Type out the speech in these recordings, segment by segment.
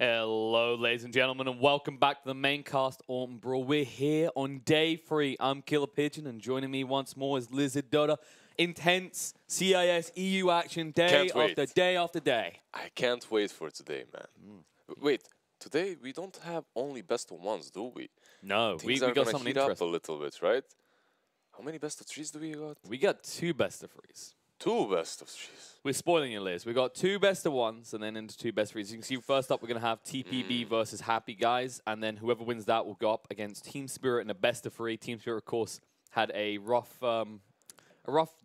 Hello, ladies and gentlemen, and welcome back to the Maincast Autumn Brawl. We're here on day 3. I'm Killer Pigeon, and joining me once more is Lizard Dota. Intense CIS EU action day after day after day. I can't wait for today, man. Wait, today we don't have only best of ones, do we? No, we Things are got gonna something heat up a interesting. little bit, right? How many best of 3s do we got? We got 2 best of 3s. 2 best of 3s. We're spoiling your list. We got 2 best of 1s and then into 2 best of 3s. You can see first up we're going to have TPB versus HAPPYGUYS, and then whoever wins that will go up against Team Spirit in a best of 3. Team Spirit, of course, had a rough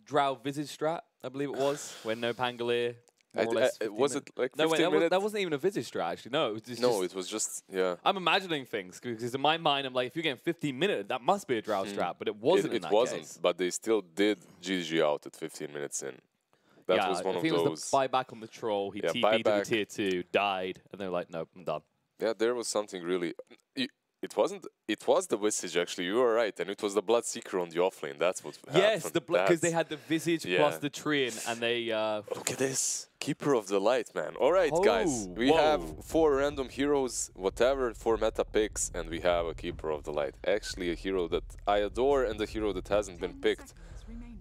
Drow Visage strat, I believe it was, when no Pangolier. More or less was it like 15 no, wait, minutes? that wasn't even a Visage strat, actually. No, it was just, yeah. I'm imagining things, because in my mind, I'm like, if you're getting 15 minutes, that must be a Drow strat, but it wasn't in that case. But they still did GG out at 15 minutes in. That was one of those. It was the buyback on the troll. He TP'd to the tier 2, died, and they were like, nope, I'm done. Yeah, there was something really... It wasn't... It was the Visage, actually. You were right. And it was the Bloodseeker on the offlane. That's what happened. Yes, because they had the Visage plus the Trian, and they... Look at this. Keeper of the Light, man. All right, guys. We have 4 random heroes, whatever, 4 meta picks, and we have a Keeper of the Light. Actually, a hero that I adore and a hero that hasn't been picked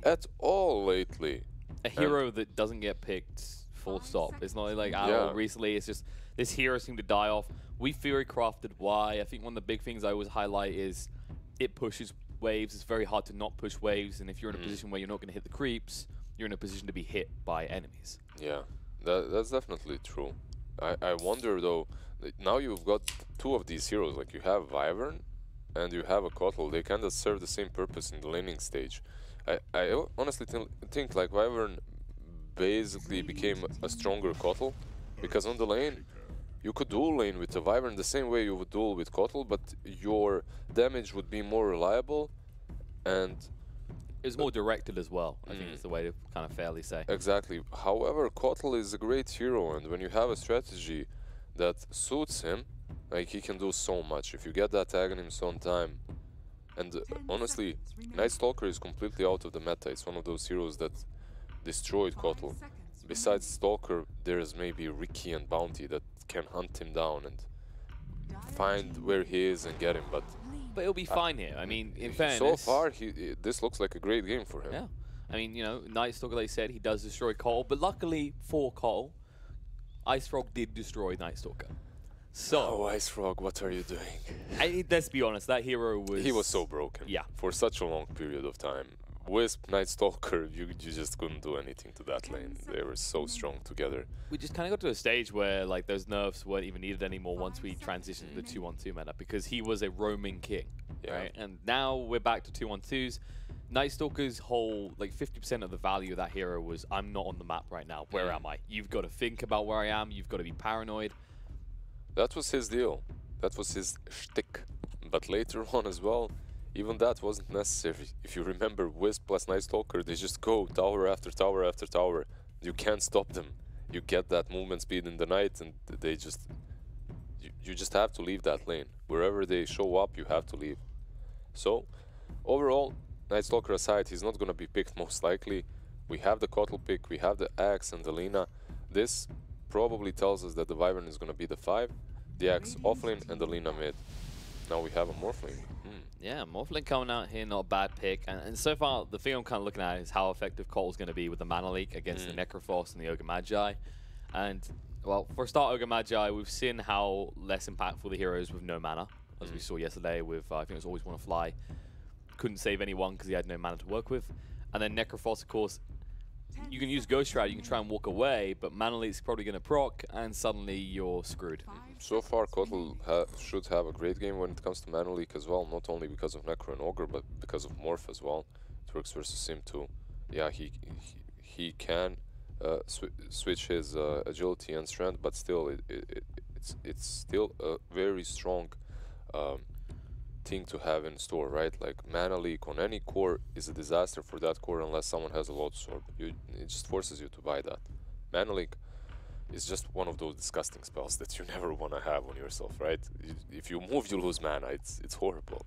at all lately. A hero that doesn't get picked, full stop. It's not like recently. It's just this hero seemed to die off. We theory crafted why. I think one of the big things I always highlight is it pushes waves. It's very hard to not push waves, and if you're in a position where you're not going to hit the creeps, you're in a position to be hit by enemies. Yeah, that's definitely true. I wonder though. Now you've got 2 of these heroes. Like you have Wyvern and you have a Kotl. They kind of serve the same purpose in the laning stage. I honestly think like Wyvern basically became a stronger Kotl, because on the lane you could dual lane with the Wyvern the same way you would duel with Kotl, but your damage would be more reliable and it's more directed as well. I think it's the way to kind of fairly say. Exactly. However, Kotl is a great hero, and when you have a strategy that suits him, like he can do so much. If you get that Aghanims on time. And honestly, Night Stalker is completely out of the meta. It's one of those heroes that destroyed Kotl. Besides Stalker, there's maybe Ricky and Bounty that can hunt him down and find where he is and get him. But it'll be fine here. I mean, in fairness, so far, this looks like a great game for him. Yeah. I mean, you know, Night Stalker, like I said, he does destroy Kotl, but luckily for Kotl, Ice Frog did destroy Night Stalker. So, Ice Frog, what are you doing? Let's be honest, that hero was... He was so broken. Yeah. For such a long period of time. Wisp, Night Stalker, you just couldn't do anything to that lane. They were so strong together. We just kind of got to a stage where like those nerfs weren't even needed anymore once we transitioned to the 2-1-2 meta, because he was a roaming king, right? And now we're back to 2-1-2s. Night Stalker's whole, like 50% of the value of that hero was, I'm not on the map right now. Where am I? You've got to think about where I am. You've got to be paranoid. That was his deal. That was his shtick. But later on as well, even that wasn't necessary. If you remember Wisp plus Night Stalker, they just go tower after tower after tower. You can't stop them. You get that movement speed in the night, and they just... You just have to leave that lane. Wherever they show up, you have to leave. So, overall, Night Stalker aside, he's not going to be picked most likely. We have the Kotl pick, we have the Axe and the Lina. This probably tells us that the Wyvern is going to be the 5, the Axe offlane, and the Lina mid. Now we have a Morphling. Yeah, Morphling coming out here, not a bad pick. And so far, the thing I'm kind of looking at is how effective Kotl's going to be with the Mana Leak against the Necrophos and the Ogre Magi. And, well, for a start, Ogre Magi, we've seen how less impactful the hero is with no mana, as we saw yesterday with, I think it was Always Wanna Fly. Couldn't save anyone because he had no mana to work with. And then Necrophos, of course, you can use Ghost Shroud, you can try and walk away, but Mana Leak's probably going to proc, and suddenly you're screwed. So far, Kotl should have a great game when it comes to Mana Leak as well, not only because of Necro and Ogre, but because of Morph as well. It works versus him too. Yeah, he can switch his agility and strength, but still, it's still a very strong thing to have in store, right? Like Mana Leak on any core is a disaster for that core unless someone has a Lotus Orb. It just forces you to buy that. Mana Leak is just one of those disgusting spells that you never want to have on yourself, right? If you move, you lose mana. It's horrible.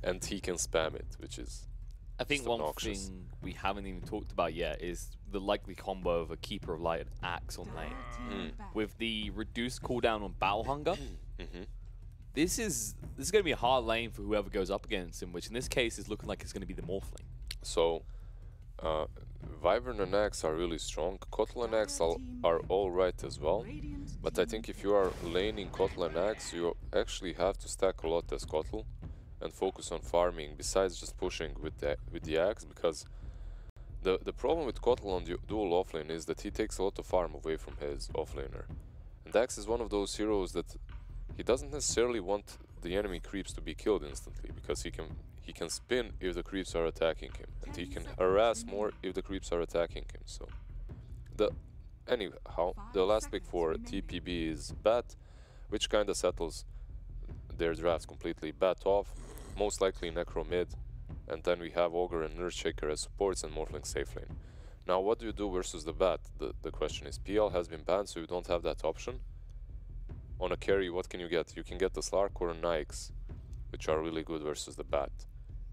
And he can spam it, which is I think Just one obnoxious. thing we haven't even talked about yet is the likely combo of a Keeper of Light and Axe on lane. With the reduced cooldown on Battle Hunger, this is going to be a hard lane for whoever goes up against him, which in this case is looking like it's going to be the Morphling. So, Wyvern and Axe are really strong. Kotl and Axe are alright as well. But I think if you are laning Kotl and Axe, you actually have to stack a lot as Kotl and focus on farming besides just pushing with the Axe, because the problem with Kotl on the dual offlane is that he takes a lot of farm away from his offlaner. And Axe is one of those heroes that he doesn't necessarily want the enemy creeps to be killed instantly, because he can spin if the creeps are attacking him, and he can harass more if the creeps are attacking him. So anyhow, the last pick for TPB is Bat, which kinda settles their draft completely. Bat off, most likely Necro mid, and then we have Ogre and Earthshaker as supports and Morphling safe lane. Now what do you do versus the Bat? The question is, PL has been banned, so you don't have that option. On a carry, what can you get? You can get the Slark or a Nyx, which are really good versus the Bat.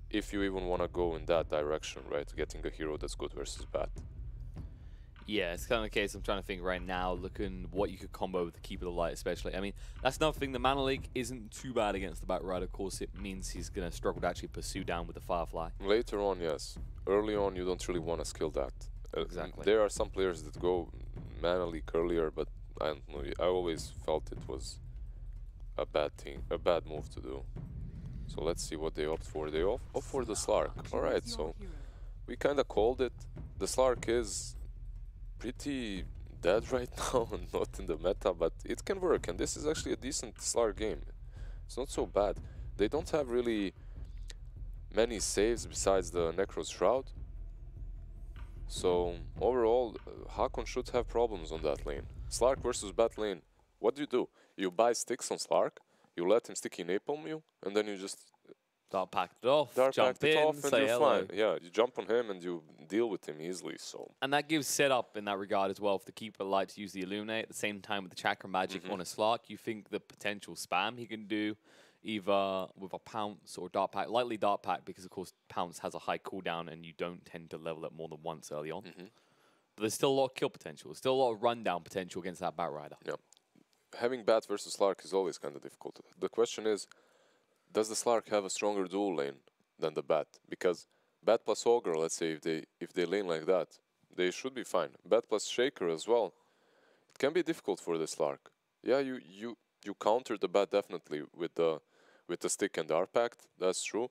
If you even want to go in that direction, right? Getting a hero that's good versus Bat. Yeah, it's kind of the case I'm trying to think right now, looking what you could combo with the Keeper of the Light especially. I mean, that's another thing, the Mana Leak isn't too bad against the Batrider. Of course, it means he's going to struggle to actually pursue down with the Firefly. Later on, yes. Early on, you don't really want to skill that. Exactly. There are some players that go Mana Leak earlier, but I don't know, I always felt it was a bad move to do. So let's see what they opt for. They opt for the Slark. Alright, so we kinda called it. The Slark is pretty dead right now and not in the meta, but it can work, and this is actually a decent Slark game. It's not so bad. They don't have really many saves besides the Necro's Shroud. So overall, Hakon should have problems on that lane. Slark versus Bat lane. What do? You buy sticks on Slark, you let him sticky napalm you, and then you just Dart packed it off, jump it in, off, and say you're hello. fine. Yeah, you jump on him and you deal with him easily. So. And that gives setup in that regard as well for the Keeper of the Light to use the Illuminate at the same time with the Chakra Magic on a Slark. You think the potential spam he can do either with a Pounce or Dart Pack, likely Dart Pack because of course Pounce has a high cooldown and you don't tend to level it more than once early on. But there's still a lot of kill potential, there's still a lot of rundown potential against that Batrider. Yeah. Having Bat versus Slark is always kind of difficult. The question is, does the Slark have a stronger dual lane than the Bat? Because Bat plus Ogre, let's say, if they lane like that, they should be fine. Bat plus Shaker as well. It can be difficult for the Slark. Yeah, you counter the Bat definitely with the stick and Dart Pact, that's true.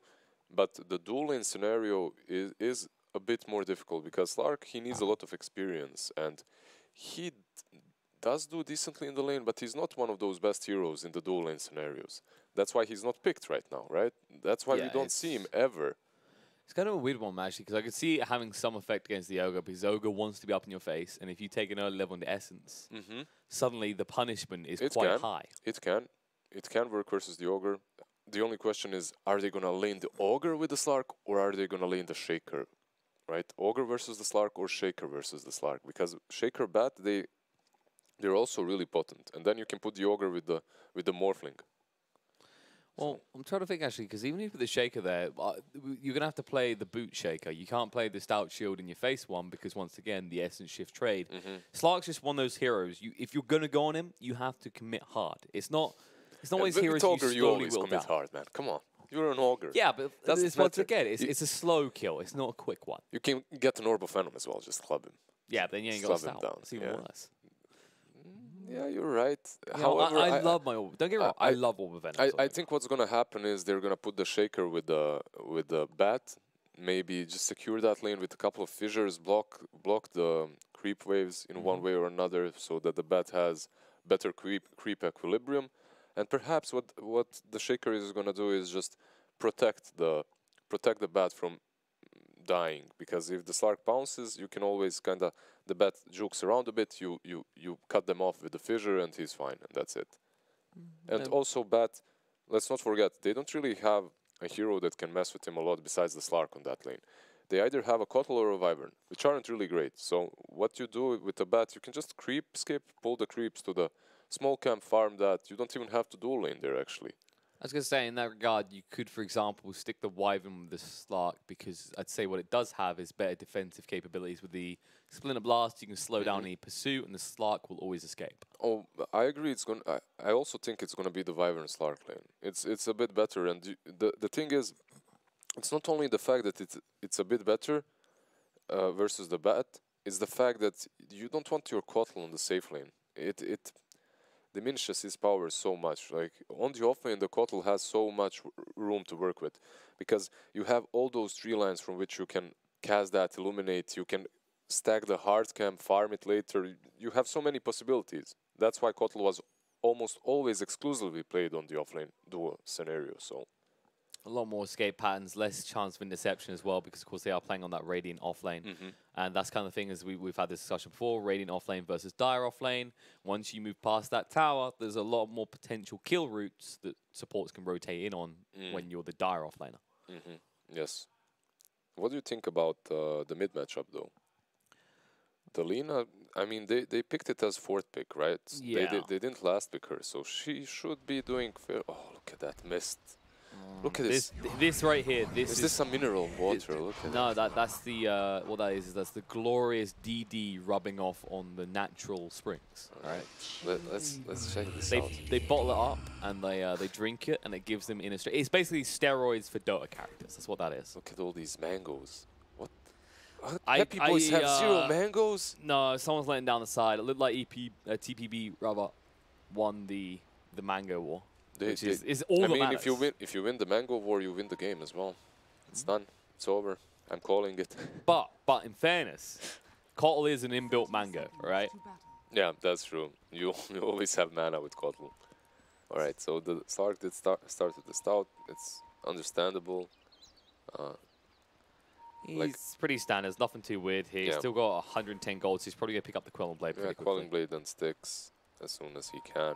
But the dual lane scenario is a bit more difficult because Slark, he needs a lot of experience, and he does do decently in the lane, but he's not one of those best heroes in the dual lane scenarios. That's why he's not picked right now, right? That's why we don't see him ever. It's kind of a weird one, actually, because I could see it having some effect against the Ogre, because Ogre wants to be up in your face, and if you take an early level in the Essence, suddenly the punishment is quite high. It can work versus the Ogre. The only question is, are they going to lane the Ogre with the Slark, or are they going to lane the Shaker, right? Ogre versus the Slark or Shaker versus the Slark, because Shaker Bat, they're also really potent, and then you can put the Ogre with the Morphling. Well, I'm trying to think actually, because even with the Shaker there, you're going to have to play the Boot Shaker. You can't play the Stout Shield in your face one, because once again, the Essence Shift trade. Slark's just one of those heroes. If you're going to go on him, you have to commit hard. It's not always heroes Ogre, you slowly always will commit down. hard, man. Come on. You're an Ogre. Yeah, but That's once again, it's a slow kill. It's not a quick one. You can get an Orb of Venom as well, just club him. Yeah, but then you ain't got a Stout. It's even worse. Yeah, you're right. However, I love my Orb. Don't get me wrong, I love Orb of Venom. I think what's gonna happen is they're gonna put the Shaker with the Bat. Maybe just secure that lane with a couple of fissures, block the creep waves in one way or another, so that the Bat has better creep equilibrium. And perhaps what the Shaker is gonna do is just protect the Bat from dying, because if the Slark bounces, you can always the Bat jukes around a bit, you cut them off with the fissure and he's fine, and that's it. And also Bat, let's not forget, they don't really have a hero that can mess with him a lot besides the Slark on that lane. They either have a Kotl or a Wyvern, which aren't really great. So what you do with the Bat, you can just skip, pull the creeps to the small camp, farm that. You don't even have to dual lane there, actually. was going to say, in that regard, you could, for example, stick the Wyvern with the Slark, because I'd say what it does have is better defensive capabilities. With the Splinter Blast, you can slow down any pursuit, and the Slark will always escape. Oh, I agree. It's going. I also think it's going to be the Wyvern Slark lane. It's a bit better, and the thing is, it's not only the fact that it's a bit better versus the Bat. It's the fact that you don't want your Kotl on the safe lane. It diminishes his power so much. Like on the offlane, the Kotl has so much room to work with, because you have all those tree lines from which you can cast that, illuminate. You can stack the hard camp, farm it later. You have so many possibilities. That's why Kotl was almost always exclusively played on the offlane duo scenario. So a lot more escape patterns, less chance of interception as well, because of course they are playing on that Radiant offlane. And that's kind of thing, as we've had this discussion before, Radiant offlane versus Dire offlane. Once you move past that tower, there's a lot more potential kill routes that supports can rotate in on when you're the Dire offlaner. Yes. What do you think about the mid matchup though? The Lina, I mean, they picked it as 4th pick, right? Yeah. They didn't last pick her, so she should be doing fair. Oh, look at that mist. Look at this. This right here. Is this a mineral water? Look at no, that's the what that is that's the glorious DD rubbing off on the natural springs. All right. Let's check this out. They bottle it up and they drink it, and it gives them inner strength. It's basically steroids for Dota characters. That's what that is. Look at all these mangoes. What? Happy Boys have 0 mangoes? No, someone's letting down the side. It looked like TPB rather won the mango war. Which is all I that mean, matters. if you win the mango war, you win the game as well. It's done. It's over. I'm calling it. But in fairness, Kotl is an inbuilt mango, right? Yeah, that's true. You always have mana with Kotl. All right, so the Slark did start with the Stout. It's understandable. He's pretty standard. There's nothing too weird here. He's still got 110 gold, so he's probably going to pick up the Quelling Blade pretty quickly. Quelling Blade and Sticks as soon as he can.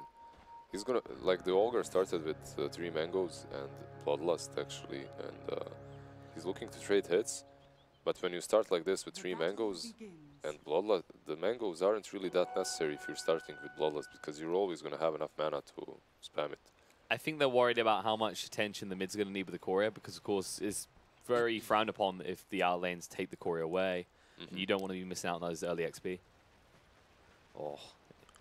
He's gonna, like, the Ogre started with 3 mangoes and Bloodlust actually, and he's looking to trade hits. But when you start like this with 3 mangoes and Bloodlust, the mangoes aren't really that necessary if you're starting with Bloodlust, because you're always gonna have enough mana to spam it. I think they're worried about how much attention the mid's gonna need with the Courier, because of course it's very frowned upon if the out lanes take the Courier away, and you don't want to be missing out on those early XP. Oh,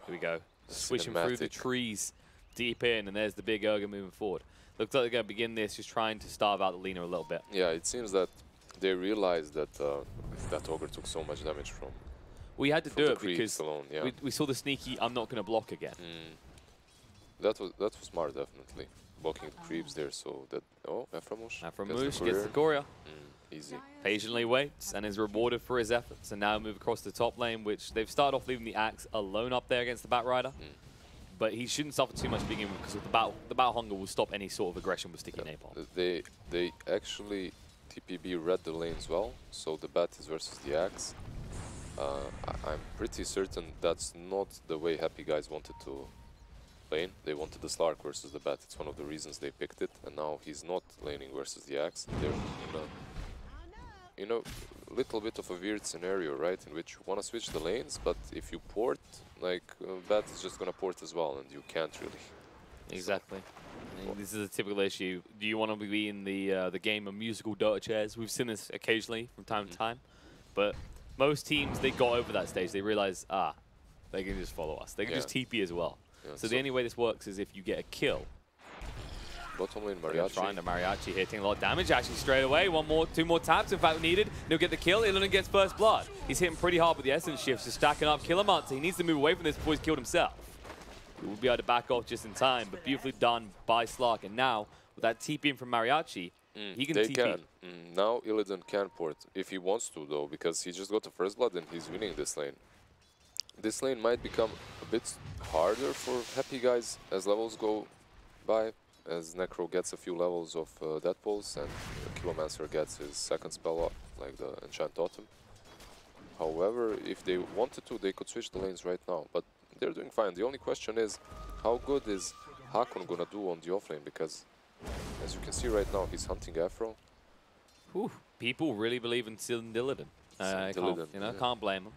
here we go. Swishing through the trees deep in, and there's the big Urga moving forward. Looks like they're going to begin this just trying to starve out the Lina a little bit. Yeah, it seems that they realized that that Ogre took so much damage from. We had to do it because alone, we saw the sneaky I'm not going to block again. That was smart, definitely. Blocking the creeps there, so that Aframush gets the Courier. Easy. Patiently waits and is rewarded for his efforts. And now move across the top lane, which they've started off leaving the Axe alone up there against the Bat Rider. But he shouldn't suffer too much to begin with, because the battle hunger will stop any sort of aggression with sticky napalm. They actually TPB read the lanes well, so the Bat is versus the Axe. I'm pretty certain that's not the way Happy Guys wanted to lane. They wanted the Slark versus the Bat. It's one of the reasons they picked it, and now he's not laning versus the Axe. They're in a little bit of a weird scenario, right, in which you want to switch the lanes, but if you port, like, Bat is just going to port as well, and you can't really. Exactly. I mean, this is a typical issue. Do you want to be in the game of musical Dota chairs? We've seen this occasionally from time to time, but most teams, they got over that stage. They realize, they can just follow us. They can just TP as well. Yeah, so the only way this works is if you get a kill. Bottom lane Mariachi. Trying to Mariachi here, taking a lot of damage actually straight away. 2 more taps, in fact, needed. He'll get the kill. Illidan gets first blood. He's hitting pretty hard with the essence shifts, just stacking up. Killamonster, he needs to move away from this before he's killed himself. He will be able to back off just in time, but beautifully done by Slark. And now, with that TP in from Mariachi, he can TP. Now Illidan can port, if he wants to, though, because he just got the first blood and he's winning this lane. This lane might become a bit harder for Happy Guys as levels go by, as Necro gets a few levels of Death Pulse and Killomancer gets his second spell up, like the Enchant Autumn. However, if they wanted to, they could switch the lanes right now, but they're doing fine. The only question is, how good is Hakon gonna do on the offlane? Because, as you can see right now, he's hunting Afro. People really believe in Illidan. Can't blame them.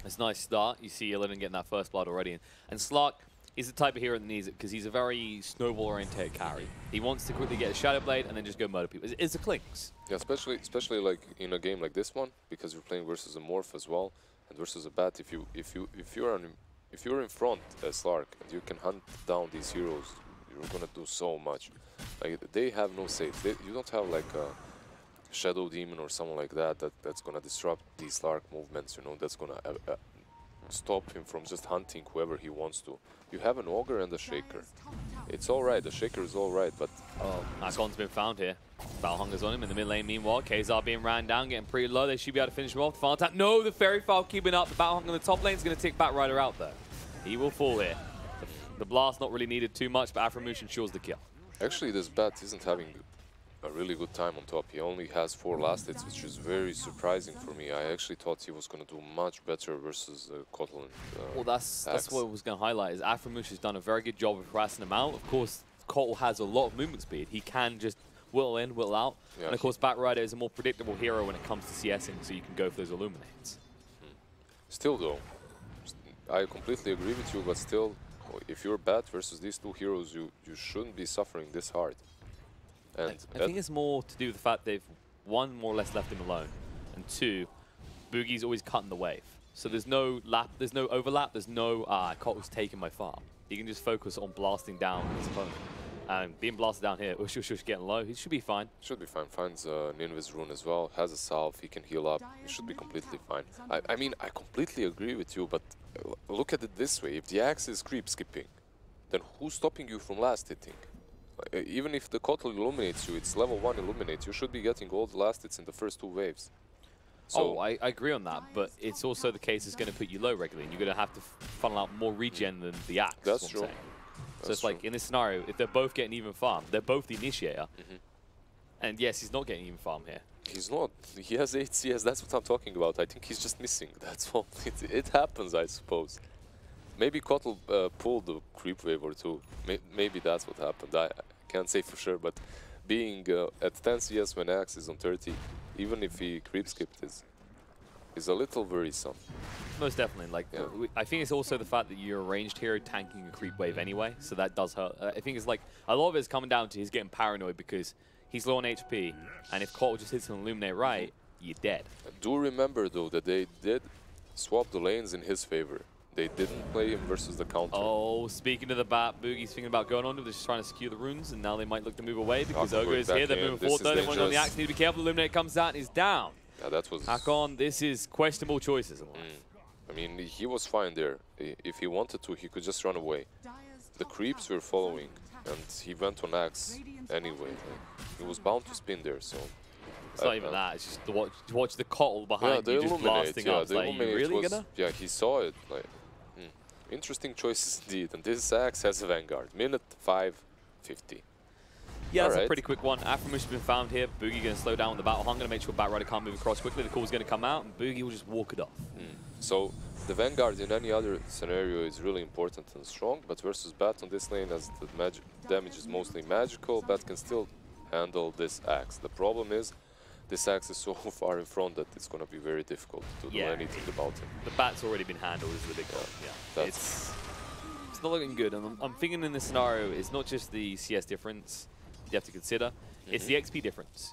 It's a nice start. You see Illidan getting that first blood already. And Slark, He's the type of hero that needs it because he's a very snowball-oriented carry. He wants to quickly get a Shadow Blade and then just go murder people. It's the clinks. Yeah, especially like in a game like this one, because you're playing versus a Morph as well and versus a Bat. If you're in front as Slark and you can hunt down these heroes, you're gonna do so much. Like they have no safe. You don't have like a Shadow Demon or someone like that's gonna disrupt these Slark movements. You know, that's gonna stop him from just hunting whoever he wants to. You have an Ogre and a Shaker. It's alright, the Shaker is alright, but... Oh, Akon's been found here. Battle Hunger's on him in the mid lane meanwhile. Kazar being ran down, getting pretty low. They should be able to finish him off. The final attack. No, the Fairy File keeping up. The Battle Hunger in the top lane is going to take Batrider out though. He will fall here. The blast not really needed too much, but Afromush ensures the kill. Actually, this Bat isn't having a really good time on top. He only has 4 last hits, which is very surprising for me. I actually thought he was going to do much better versus Kotlin. Well, that's what I was going to highlight, is Afromush has done a very good job of harassing him out. Of course, Kotl has a lot of movement speed. He can just whittle in, whittle out. Yeah, and of course, Batrider is a more predictable hero when it comes to CSing, so you can go for those Illuminates. Still though, I completely agree with you, but still, if you're Bat versus these 2 heroes, you shouldn't be suffering this hard. And I think it's more to do with the fact they've, 1, more or less left him alone, and 2, Boogie's always cutting the wave. So there's no there's no overlap, there's no, Kotl's taking my farm. He can just focus on blasting down his opponent. And being blasted down here, Ush getting low, he should be fine. Should be fine, finds an Invis rune as well, has a salve, he can heal up, he should be completely fine. I mean, I completely agree with you, but look at it this way, if the axe is creep skipping, then who's stopping you from last hitting? Even if the Kotl illuminates you, it's level 1 illuminate, you should be getting all the last hits in the first 2 waves. So I agree on that, but it's also the case it's going to put you low regularly, and you're going to have to funnel out more regen than the axe. That's true. So it's like, in this scenario, if they're both getting even farm, they're both the initiator. And yes, he's not getting even farm here. He's not. He has 8 CS, that's what I'm talking about. I think he's just missing, that's all. It happens, I suppose. Maybe Kotl pulled the creep wave or 2. Maybe that's what happened. I can't say for sure, but being at 10 CS when Axe is on 30, even if he creep skipped, is a little worrisome. Most definitely. Like, yeah. I think it's also the fact that you're a ranged hero tanking a creep wave anyway, so that does hurt. I think it's like, a lot of it is coming down to he's getting paranoid because he's low on HP, and if Kotl just hits an Illuminate right, you're dead. Do remember though that they did swap the lanes in his favor. They didn't play him versus the counter. Oh, speaking of the Bat, Boogie's thinking about going on. They're just trying to skew the runes, and now they might look to move away because Ogre is here. They're moving forward though. They want on the axe. Need to be careful. Illuminate comes out and he's down. Yeah, that was... Akon, this is questionable choices in life. I mean, he was fine there. If he wanted to, he could just run away. The creeps were following, and he went on axe anyway. He was bound to spin there, so... It's not even that, it's just to watch the Kotl behind you just blasting up. It's like, you really gonna? Yeah, he saw it. Like, interesting choices indeed. And this axe has a Vanguard. Minute 5:50. Yeah, that's a pretty quick one. Afromush has been found here. Boogie going to slow down the battle. I'm going to make sure Batrider can't move across quickly. The call's going to come out, and Boogie will just walk it off. So the Vanguard in any other scenario is really important and strong, but versus Bat on this lane, as the damage is mostly magical, Bat can still handle this axe. The problem is, this axe is so far in front that it's going to be very difficult to do anything about it. The Bat's already been handled is the big one. Yeah, it's not looking good. And I'm thinking in this scenario, it's not just the CS difference you have to consider, it's the XP difference.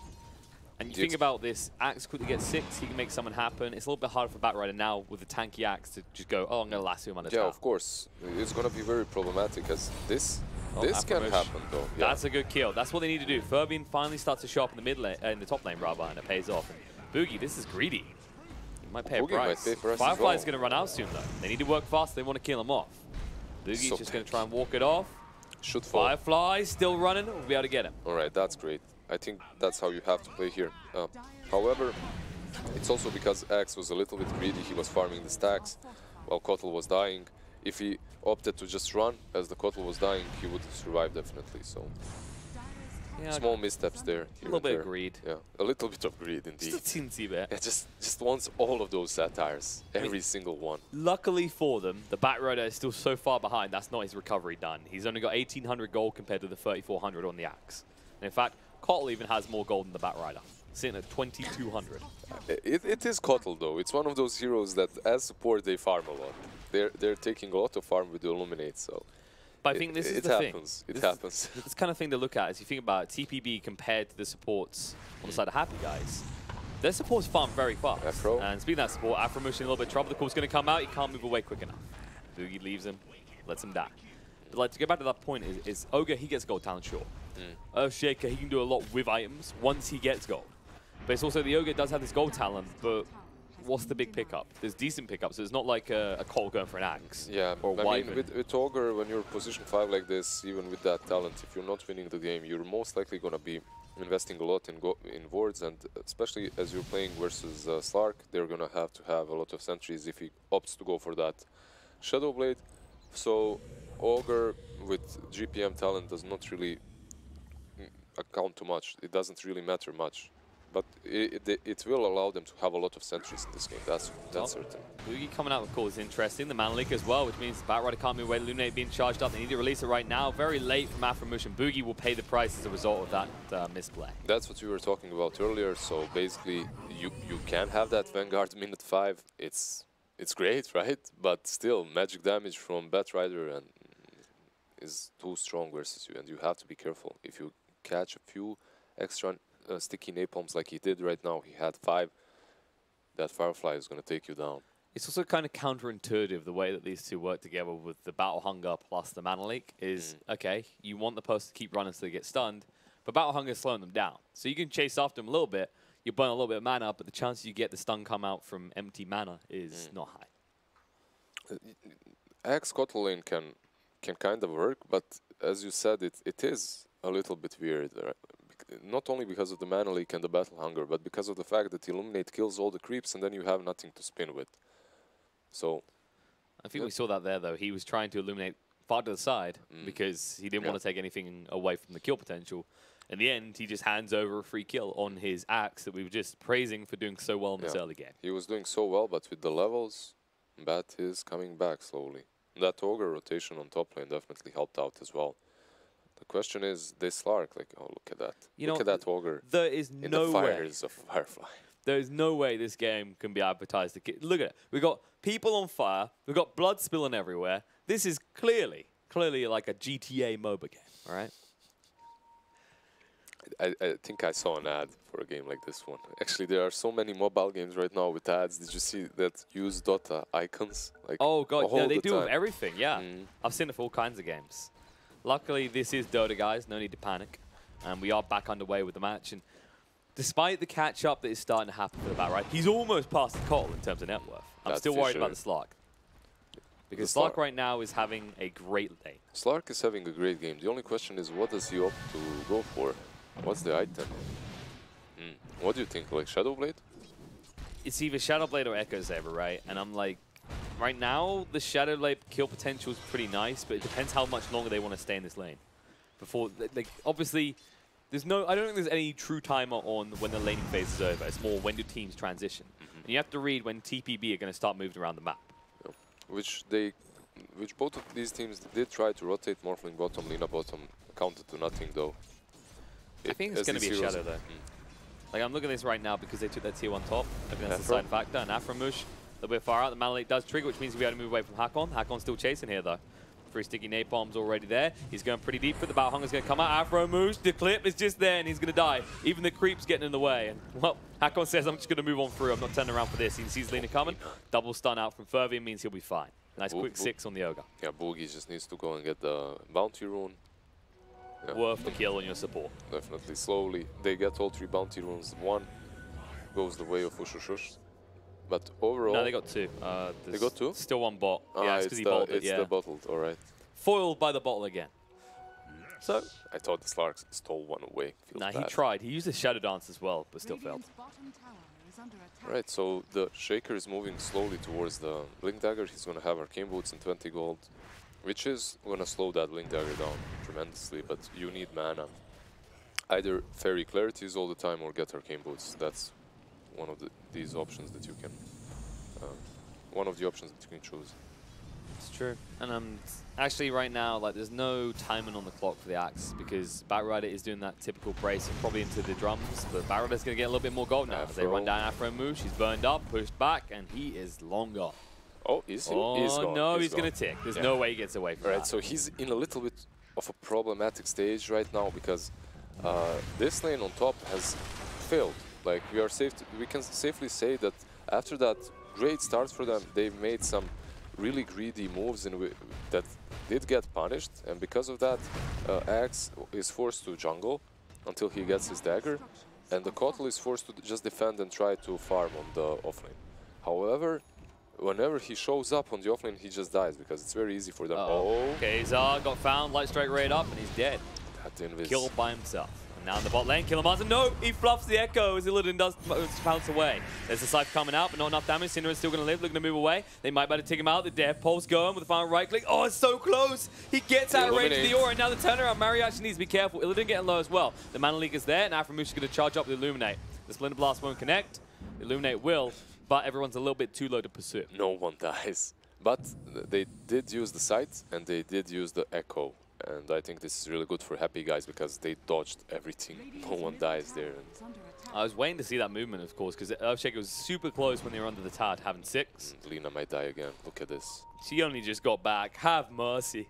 And you think about this, Axe quickly gets 6, he can make something happen. It's a little bit harder for Batrider now with the tanky Axe to just go, oh, I'm going to lasso him on the top. Yeah, of course. It's going to be very problematic as this can happen though. Yeah. That's a good kill. That's what they need to do. Furbian finally starts to show up in the mid lane, in the top lane rather, and it pays off. And Boogie, this is greedy. He might pay a price. Firefly's going to run out soon though. They need to work fast. They want to kill him off. Boogie's just going to try and walk it off. Should fall. Firefly still running. We'll be able to get him. All right, that's great. I think that's how you have to play here. However, it's also because Axe was a little bit greedy. He was farming the stacks while Kotl was dying. If he opted to just run as the Kotl was dying, he would survive definitely. So small missteps there. A little bit of greed. Yeah, a little bit of greed indeed. Just a teensy bit. Yeah, just wants all of those satires, every single one. Luckily for them, the Batrider is still so far behind. That's not his recovery done. He's only got 1,800 gold compared to the 3,400 on the Axe. And in fact, Kotl even has more gold than the Batrider, sitting at 2,200. It is Kotl though. It's one of those heroes that as support they farm a lot. They're taking a lot of farm with the Illuminate, so But I think this is the happens. thing. It happens. This kind of thing to look at is you think about TPB compared to the supports on the side of HAPPYGUYS. Their supports farm very fast. Afro. And speaking of that support, Afromush in a little bit of trouble. The call's going to come out. He can't move away quick enough. Boogie leaves him, lets him die. But like to get back to that point is Ogre, he gets gold talent, sure. Shaker, he can do a lot with items once he gets gold. But it's also the Ogre does have this gold talent, but what's the big pickup? There's decent pickups. So it's not like a Cole going for an axe. Yeah, or I mean, with Ogre, when you're position 5 like this, even with that talent, if you're not winning the game, you're most likely going to be investing a lot in wards, and especially as you're playing versus Slark, they're going to have a lot of sentries if he opts to go for that Shadow Blade. So Ogre with GPM talent does not really account too much. It doesn't really matter much. But it will allow them to have a lot of sentries in this game, that's certain. Boogie coming out with call is interesting. The Mana Leak as well, which means Batrider can't move away. Illuminate being charged up. They need to release it right now. Very late from Afromush, and Boogie will pay the price as a result of that misplay. That's what we were talking about earlier. So basically, you can have that Vanguard minute 5. It's great, right? But still, magic damage from Batrider and is too strong versus you, and you have to be careful. If you catch a few extra sticky napalms like he did right now, he had 5, that Firefly is going to take you down. It's also kind of counterintuitive the way that these two work together with the Battle Hunger plus the Mana Leak is, okay, you want the person to keep running so they get stunned, but Battle Hunger is slowing them down. So you can chase after them a little bit, you burn a little bit of mana, but the chances you get the stun come out from empty mana is not high. Axe Scuttle Lane can kind of work, but as you said, it is a little bit weird. Not only because of the Mana Leak and the Battle Hunger, but because of the fact that Illuminate kills all the creeps and then you have nothing to spin with. So I think we saw that there, though. He was trying to Illuminate far to the side because he didn't want to take anything away from the kill potential. In the end, he just hands over a free kill on his axe that we were just praising for doing so well in this early game. He was doing so well, but with the levels, Bat is coming back slowly. That Ogre rotation on top lane definitely helped out as well. The question is, this Slark, like, oh, look at that. Look at that Ogre. There is no way. Fires of Firefly. There is no way this game can be advertised. Look at it. We've got people on fire. We've got blood spilling everywhere. This is clearly like a GTA MOBA game, all right? I think I saw an ad for a game like this one. Actually, there are so many mobile games right now with ads. Did you see that use Dota icons? Like, oh, God. No, they do time. with everything, yeah. I've seen it for all kinds of games. Luckily, this is Dota, guys. No need to panic. And we are back underway with the match. And despite the catch-up that is starting to happen for the Batrider, he's almost past the Cole in terms of net worth. I'm still worried about the Slark. Because Slark right now is having a great day. Slark is having a great game. The only question is, what does he opt to go for? What's the item? What do you think? Like Shadow Blade? It's either Shadow Blade or Echo Saber, right? And I'm like, right now, the Shadow Blade kill potential is pretty nice, but it depends how much longer they want to stay in this lane. Before, like, obviously, I don't think there's any true timer on when the laning phase is over. It's more when do teams transition. And you have to read when TPB are going to start moving around the map. Which both of these teams did try to rotate Morphling bottom, Lina bottom, counted to nothing though. I think it's going to be a Shadow though. Like, I'm looking at this right now because they took that tier 1 top. I think that's the deciding factor. And Afromush, a little bit far out. The Mana Leak does trigger, which means we have to move away from Hakon. Hakon's still chasing here though. 3 sticky napalms already there. He's going pretty deep for the Battle Hunger's going to come out. Afromush, the clip is just there and he's going to die. Even the creep's getting in the way. And, well, Hakon says, I'm just going to move on through. I'm not turning around for this. He sees Lina coming. Double stun out from Furby means he'll be fine. Nice quick 6 on the Ogre. Yeah, Boogie just needs to go and get the bounty rune. Yeah. Worth the kill on your support. Definitely. Slowly. They get all 3 bounty runes. 1 goes the way of Ushushush. But overall... No, they got 2. They got 2? Still 1 bot. Yeah, it's because he bottled it, It's the bottled, alright. Foiled by the bottle again. So... I thought the Slark stole 1 away. Nah, he tried. He used the Shadow Dance as well, but still failed. Right, so the Shaker is moving slowly towards the Blink Dagger. He's going to have Arcane Boots and 20 gold, which is going to slow that Blink Dagger down tremendously, but you need mana. Either Fairy Clarities all the time or get Arcane Boots. That's one of these options that you can... one of the options that you can choose. It's true. And actually right now, like, there's no timing on the clock for the axe because Batrider is doing that typical brace and probably into the drums, but Batrider's going to get a little bit more gold now. As they run down Afromush, he's burned up, pushed back, and he is long gone. Oh, is he? Oh, He's gone. no, he's gone. going to tick. There's no way he gets away from Right, that. so he's in a little bit of a problematic stage right now because this lane on top has failed. Like, we can safely say that after that great start for them, they made some really greedy moves that did get punished, and because of that, Axe is forced to jungle until he gets his dagger, and the Kotl is forced to just defend and try to farm on the offlane. However, whenever he shows up on the offlane, he just dies because it's very easy for them. Okay, Zar got found, light strike right up, and he's dead. That invis. Killed by himself. And now in the bot lane, Pijamas. No, he fluffs the echo as Illidan does bounce away. There's the Cypher coming out, but not enough damage. Cinderella's still going to live, looking to move away. They might better take him out. The death pulse going with the final right click. Oh, it's so close. He gets out of range of the aura, and now the turnaround. Mary actually needs to be careful. Illidan getting low as well. The Mana Leak is there, and Aframush is going to charge up the Illuminate. The Splinter Blast won't connect. The Illuminate will, but everyone's a little bit too low to pursue. No one dies. But they did use the sight, and they did use the echo. And I think this is really good for HAPPYGUYS because they dodged everything. No one dies there. I was waiting to see that movement, of course, because Earthshaker was super close when they were under the tower, having 6. And Lina might die again. Look at this. She only just got back. Have mercy.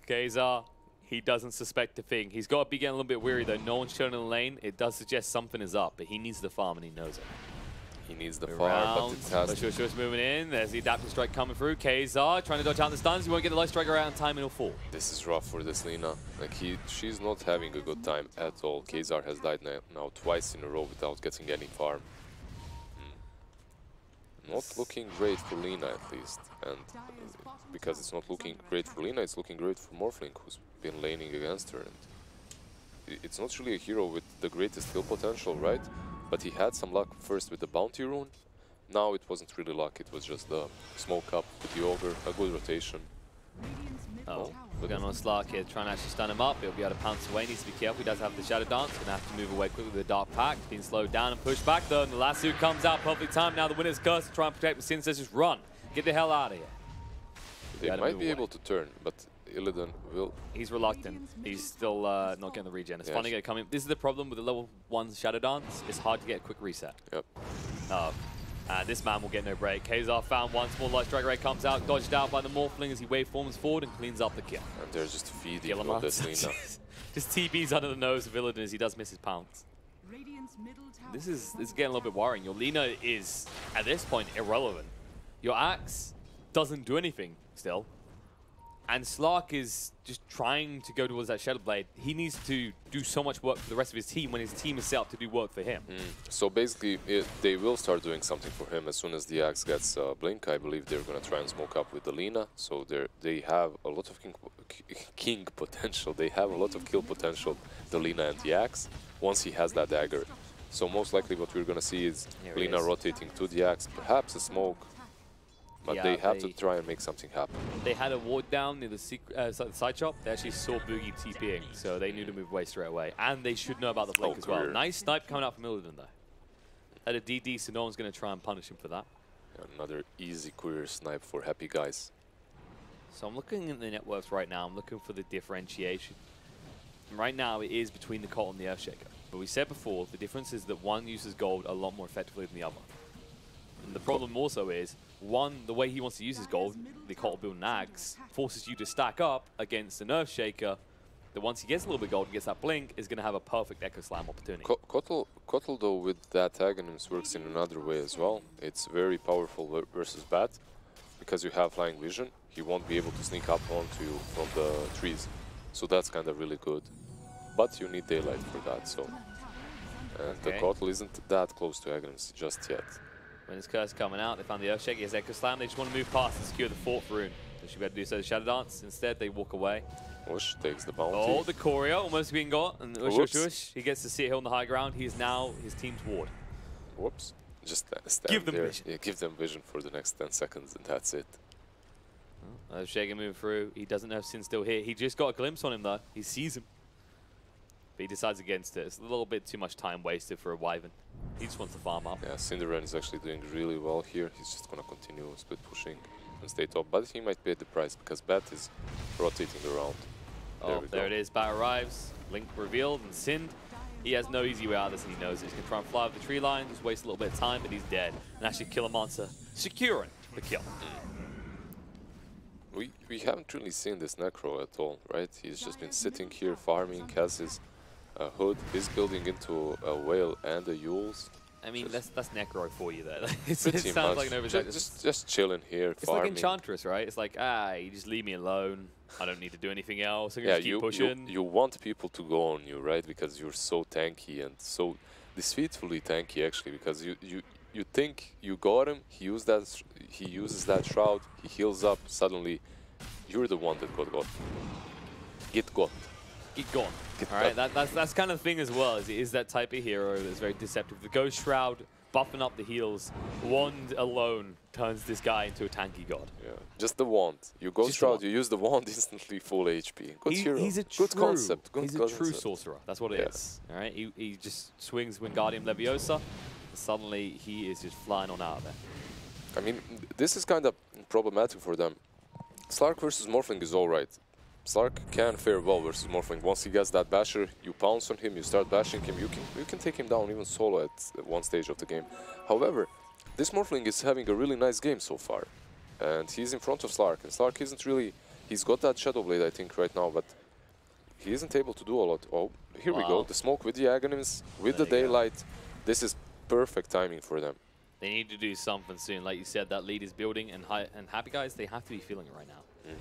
Kazar, he doesn't suspect a thing. He's got to be getting a little bit weary, though. No one's shown in the lane. It does suggest something is up, but he needs the farm, and he knows it. He needs the farm, but it has to... Shush moving in. There's the adaptive strike coming through. Kazar trying to dodge out the stuns. He won't get the light strike around in time, and he'll fall. This is rough for this Lina. Like, she's not having a good time at all. Kazar has died now twice in a row without getting any farm. Not looking great for Lina, at least. And because it's not looking great for Lina, it's looking great for Morphling, who's been laning against her. And it's not really a hero with the greatest kill potential, right? But he had some luck first with the bounty rune. Now it wasn't really luck, it was just the smoke up with the ogre, a good rotation. Oh, we're going on Slark here, trying to actually stun him up. He'll be able to pounce away, needs to be careful. He does have the Shadow Dance, going to have to move away quickly with the Dark Pact. Being slowed down and pushed back though, and the lasso comes out perfect time. Now the winner's curse to try and protect the Sin says just run. Get the hell out of here. They might be able to turn, but Illidan will... He's reluctant. He's still not getting the regen. It's finally going to come in. This is the problem with the level 1 Shadow Dance. It's hard to get a quick reset. Yep. And this man will get no break. Kazar found one. Small light strike ray comes out, dodged out by the Morphling as he waveforms forward and cleans up the kill. And they're just feeding on this Lina. Just TBs under the nose of Illidan as he does miss his pounce. This is getting a little bit worrying. Your Lina is, at this point, irrelevant. Your Axe doesn't do anything still. And Slark is just trying to go towards that Shadow Blade. He needs to do so much work for the rest of his team when his team is set up to do work for him. So basically, they will start doing something for him as soon as the Axe gets Blink. I believe they're going to try and smoke up with the Lina. So they have a lot of king potential. They have a lot of kill potential, the Lina and the Axe, once he has that dagger. So most likely what we're going to see is Lina rotating to the Axe, perhaps a smoke. But they have to try and make something happen. They had a ward down near the side shop. They actually saw Boogie TPing, so they knew to move away straight away. And they should know about the Blink as well. Nice snipe coming out from Illidan, though. At a DD, so no one's going to try and punish him for that. Another easy courier snipe for HAPPYGUYS. So I'm looking at the net worths right now. I'm looking for the differentiation. And right now, it is between the Colt and the Earthshaker. But we said before, the difference is that one uses gold a lot more effectively than the other. And the problem also is, one, the way he wants to use his gold, the Colt build Nags, forces you to stack up against an Earthshaker that once he gets a little bit gold and gets that blink, is going to have a perfect Echo Slam opportunity. Kotl, though, with that Aghanim's works in another way as well. It's very powerful versus Bat, because you have Flying Vision. He won't be able to sneak up onto you from the trees. So that's kind of really good. But you need daylight for that, so... And the Kotl isn't that close to Aghanim's just yet. When his curse coming out, they found the Earthshaker, his Echo Slam. They just want to move past and secure the 4th rune. They should be able to do so. Shadow Dance. Instead, they walk away. Whoosh takes the bounty. Oh, the courier almost being got. And whoosh. He gets to see it on the high ground. He is now his team's ward. Whoops. Just stand give them there. vision. Yeah, give them vision for the next 10 seconds, and that's it. Earthshaker moving through. He doesn't know if Sin's still here. He just got a glimpse on him, though. He sees him. But he decides against it. It's a little bit too much time wasted for a Wyvern. He just wants to farm up. Yeah, Cinderella is actually doing really well here. He's just going to continue split pushing and stay top. But he might pay the price because Bat is rotating around. There it is. Bat arrives. Link revealed and Sin. He has no easy way out of this, and he knows it. He's going to try and fly up the tree line, just waste a little bit of time, but he's dead. And actually kill a monster. Securing the kill. We haven't really seen this Necro at all, right? He's just been sitting here farming, has his hood, is building into a whale and a Yules. I mean, that's Necro for you there. It Pretty sounds much. like an overexaggeration. Just chilling here, It's farming. like Enchantress, right? It's like, you just leave me alone. I don't need to do anything else. I can just keep pushing. You want people to go on you, right? Because you're so tanky and so deceitfully tanky, actually. Because you think you got him, he uses that shroud, he heals up. Suddenly, you're the one that got. Get got. Get gone. All right, that's kind of the thing as well. Is it is that type of hero that's very deceptive. The Ghost Shroud buffing up the heals. Wand alone turns this guy into a tanky god. Yeah, just the wand. You Ghost Shroud, you use the wand instantly full HP. Good hero. He's a good concept. Good he's a true sorcerer. That's what it is. All right, he just swings Wingardium Leviosa. And suddenly he is just flying on out of there. I mean, this is kind of problematic for them. Slark versus Morphling is all right. Slark can fare well versus Morphling. Once he gets that basher, you pounce on him, you start bashing him, you can take him down even solo at one stage of the game. However, this Morphling is having a really nice game so far. And he's in front of Slark, and Slark isn't really... He's got that Shadow Blade, I think, right now, but he isn't able to do a lot. Oh, here we go. The smoke with the Aghanim's, with the daylight. This is perfect timing for them. They need to do something soon. Like you said, that lead is building, and Happy Guys, they have to be feeling it right now.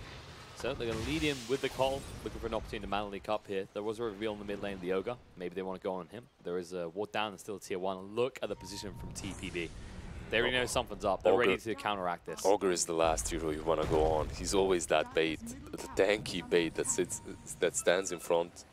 So they're going to lead him with the call, looking for an opportunity to Mana League up here. There was a reveal in the mid lane of the Ogre. Maybe they want to go on him. There is a ward down and still a tier 1. Look at the position from TPB. They already know something's up. They're ready to counteract this. Ogre is the last hero you want to go on. He's always that bait, the tanky bait that stands in front.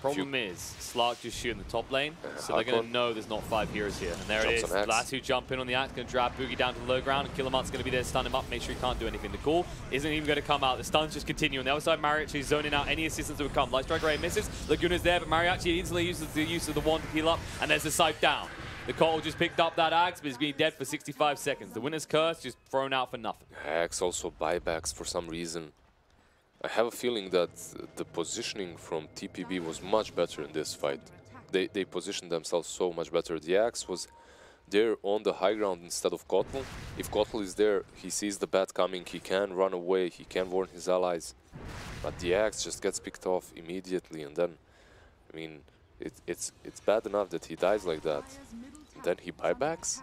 Problem is, Slark just shooting the top lane, so they're going to know there's not 5 heroes here. And there it is. The last who jump in on the Axe, going to drag Boogie down to the low ground, and Killamut's going to be there to stun him up, make sure he can't do anything. The call isn't even going to come out. The stuns just continue. On the other side, Mariachi is zoning out any assistance that would come. Light Strike Ray misses. Laguna's there, but Mariachi easily uses the use of the wand to heal up, and there's the Scythe down. The Cole just picked up that Axe, but he's been dead for 65 seconds. The Winner's Curse just thrown out for nothing. Axe also buybacks for some reason. I have a feeling that the positioning from TPB was much better in this fight. They positioned themselves so much better. The Axe was there on the high ground instead of Kotl. If Kotl is there, he sees the bat coming, he can run away, he can warn his allies. But the Axe just gets picked off immediately, and then, I mean, it's bad enough that he dies like that. And then he buybacks?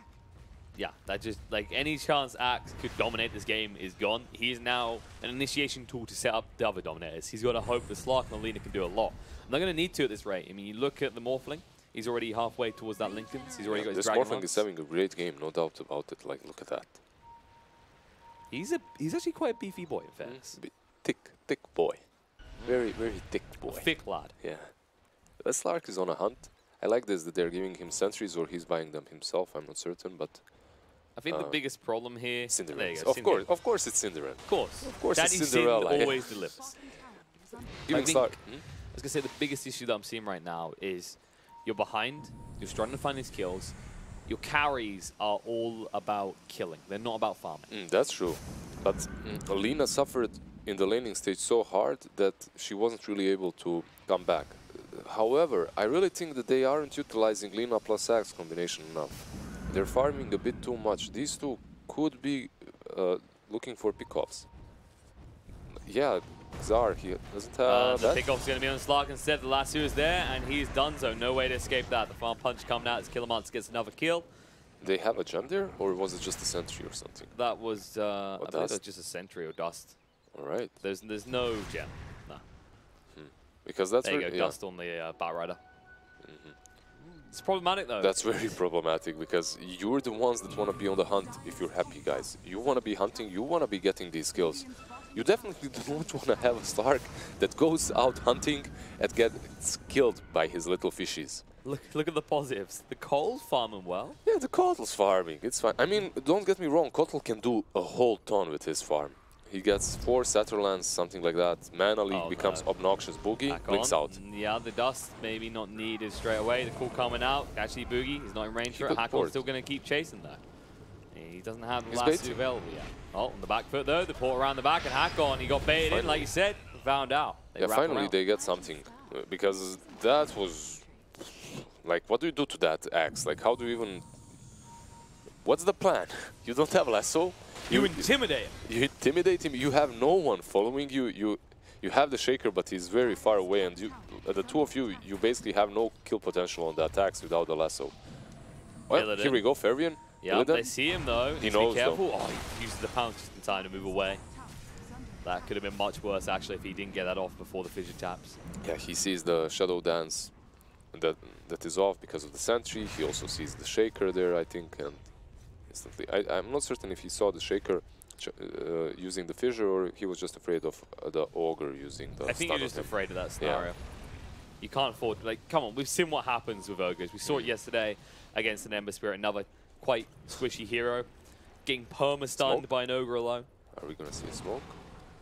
Yeah, that just, like, any chance Axe could dominate this game is gone. He is now an initiation tool to set up the other dominators. He's got to hope that Slark and Alina can do a lot. And they're going to need to at this rate. I mean, you look at the Morphling, he's already halfway towards that Linken's. He's already got his Dragon This Morphling is having a great game, no doubt about it. Like, look at that. He's actually quite a beefy boy, in fairness. Thick boy. Very, very thick boy. A thick lad. Yeah. Slark is on a hunt. I like this, that they're giving him sentries, or he's buying them himself, I'm not certain, but... I think the biggest problem here... Cinderella. Of course it's Cinderella. Of course. It's Cinderella. Daddy Sin always delivers. Giving Slark... I was going to say the biggest issue that I'm seeing right now is you're behind, you're struggling to find these kills, your carries are all about killing. They're not about farming. That's true. But Alina suffered in the laning stage so hard that she wasn't really able to come back. However, I really think that they aren't utilizing Lina plus Axe combination enough. They're farming a bit too much. These two could be looking for pickoffs. Yeah, Czar, he doesn't have the pickoff's going to be on Slark instead. The Lasso is there, and he's done so. No way to escape that. The farm punch coming out as Killamutz gets another kill. They have a gem there, or was it just a sentry or something? That was, I believe that was just a sentry or dust. All right. There's no gem. No. Because that's there you go, dust on the Batrider. It's problematic though. That's very problematic because you're the ones that want to be on the hunt if you're happy, guys. You want to be hunting, you want to be getting these kills. You definitely don't want to have a Slark that goes out hunting and gets killed by his little fishies. Look at the positives. The Cole's farming well. Yeah, the Kotl's farming. It's fine. I mean, don't get me wrong. Kotl can do a whole ton with his farm. He gets 4 Satterlands, something like that. Mana League becomes obnoxious. Boogie blinks out. Yeah, the dust maybe not needed straight away. The call coming out. Actually, Boogie is not in range for it. Hakon's still going to keep chasing though. He doesn't have the last two available yet. Oh, on the back foot though, the port around the back, and Hakon, he got baited in, like you said, found out. Yeah, finally they get something. Because that was... Like, what do you do to that Axe? Like, how do you even... What's the plan? You don't have lasso. You intimidate him. You intimidate him. You have no one following you. You have the Shaker, but he's very far away, and the two of you basically have no kill potential on the attacks without the lasso. Well, here we go, Fervian. Yeah, they see him though. He knows, be careful. though. Oh, he uses the pounce just in time to move away. That could have been much worse actually if he didn't get that off before the fissure taps. Yeah, he sees the Shadow Dance that is off because of the sentry. He also sees the Shaker there, I think, and instantly. I'm not certain if he saw the Shaker using the fissure or he was just afraid of the Ogre using the I think you're just afraid of that scenario. Yeah. You can't afford, like, come on, we've seen what happens with Ogres. We saw it yesterday against an Ember Spirit, another quite squishy hero, getting perma-stunned by an Ogre alone. Are we going to see a smoke?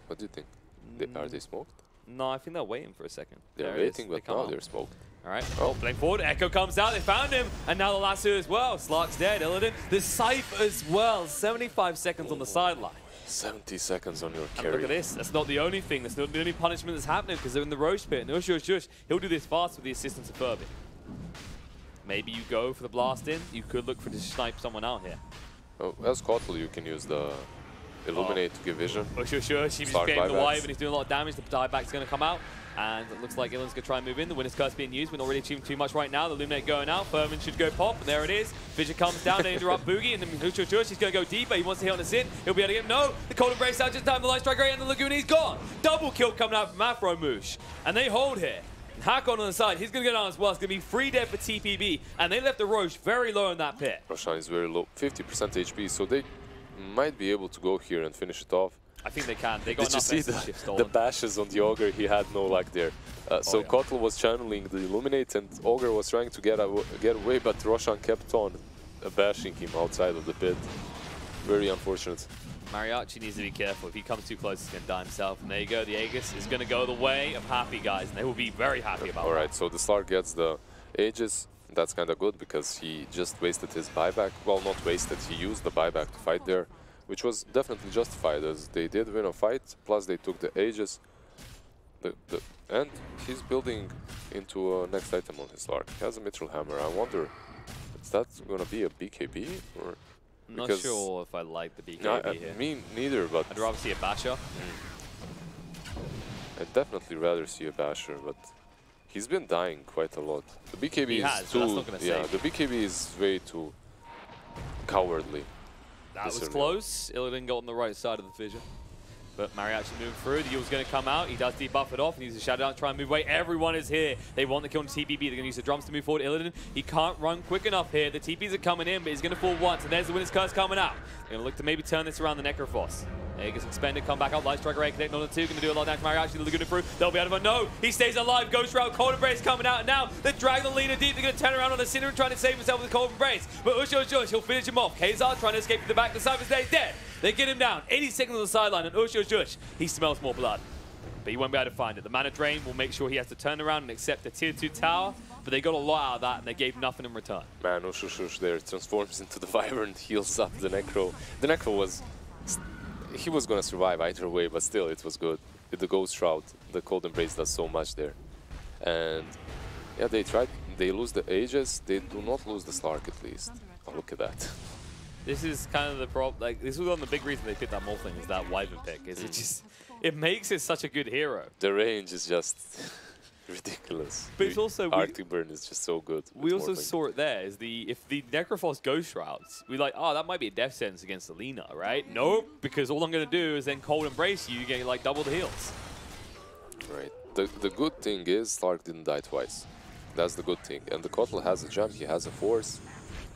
What do you think? Are they smoked? No, I think they're waiting for a second. They're waiting, but now they're smoked. All right, oh, playing forward, Echo comes out, they found him, and now the lasso as well. Slark's dead, Illidan, the Scythe as well, 75 seconds on the sideline. 70 seconds on your And carry. look at this, that's not the only thing, that's not the only punishment that's happening because they're in the Roche pit, and Ush, he'll do this fast with the assistance of Furby. Maybe you go for the blast in, you could look for to snipe someone out here. Oh, as Kotl, you can use the Illuminate to give vision. Ush, he just getting the wave and he's doing a lot of damage, the dieback's going to come out. And it looks like Illidan's going to try and move in. The Winner's Curse being used. We're not really achieving too much right now. The Illuminate going out. Furman should go pop. And there it is. Fissure comes down. They interrupt Boogie. And then Ush, he's going to go deeper. He wants to hit on the Sin. He'll be able to get him. No. The Cold Embrace out just time. The Light Strike Ray and the Lagoon. He's gone. Double kill coming out from Afro Moosh. And they hold here. Hakon on the side. He's going to go down as well. It's going to be 3 dead for TPB. And they left the Roche very low in that pit. Roshan is very low. 50% HP. So they might be able to go here and finish it off. I think they can. They got Did enough you see the bashes on the Ogre? He had no luck there. So Kotl was channeling the Illuminate and Ogre was trying to get away, but Roshan kept on bashing him outside of the pit. Very unfortunate. Mariachi needs to be careful. If he comes too close, he's going to die himself. And there you go. The Aegis is going to go the way of HAPPYGUYS, and they will be very happy about it. All right, so the Slark gets the Aegis. That's kind of good because he just wasted his buyback. Well, not wasted. He used the buyback to fight there, which was definitely justified as they did win a fight, plus they took the Aegis. And he's building into a next item on his Slark. He has a Mithril Hammer. I wonder, is that going to be a BKB? Or Not sure if I like the BKB no, here. Me neither, but I'd rather see a Basher. I'd definitely rather see a Basher, but he's been dying quite a lot. The BKB is too... Yeah, the BKB is way too cowardly. That was close. Illidan got on the right side of the fissure. But Mariachi moving through. The Yule's going to come out. He does debuff it off. He uses a Shadow Dance to try and move away. Everyone is here. They want the kill on TPB. They're going to use the drums to move forward. Illidan, he can't run quick enough here. The TPs are coming in, but he's going to fall once. And there's the Winner's Curse coming out. They're going to look to maybe turn this around the Necrophos. There gets expended, come back out. Light Strike Ray connect on the 2. Going to do a lot of damage to Mariachi. The Laguna through. They'll be out of it. No, he stays alive. Ghost Route. Cold Embrace coming out. And now they drag the leader deep. They're going to turn around on the Cinder and trying to save himself with the Cold Embrace. But Ush, he'll finish him off. Kazar trying to escape to the back. The Cypher's there. He's dead. They get him down. 80 seconds on the sideline. And Ush, he smells more blood. But he won't be able to find it. The Mana Drain will make sure he has to turn around and accept the Tier 2 tower. But they got a lot out of that, and they gave nothing in return. Man, Ush there transforms into the Wyvern, heals up the Necro. The Necro was... He was going to survive either way, but still, it was good. With the Ghost Shroud, the Cold Embrace does so much there. And yeah, they lose the Aegis, they do not lose the Slark at least. Oh, look at that. This is kind of the problem. Like, this was one of the big reasons they picked that Molten is that Wyvern pick. Is it just... It makes it such a good hero. The range is just ridiculous. But it's also... Arctic Burn is just so good. We also saw it there. Is if the Necrophos Ghost Shrouds, we like, oh, that might be a death sentence against Alina, right? Nope, because all I'm going to do is then Cold Embrace you, get like double the heals. Right. The good thing is Slark didn't die twice. That's the good thing. And the Kotl has a jump, he has a force.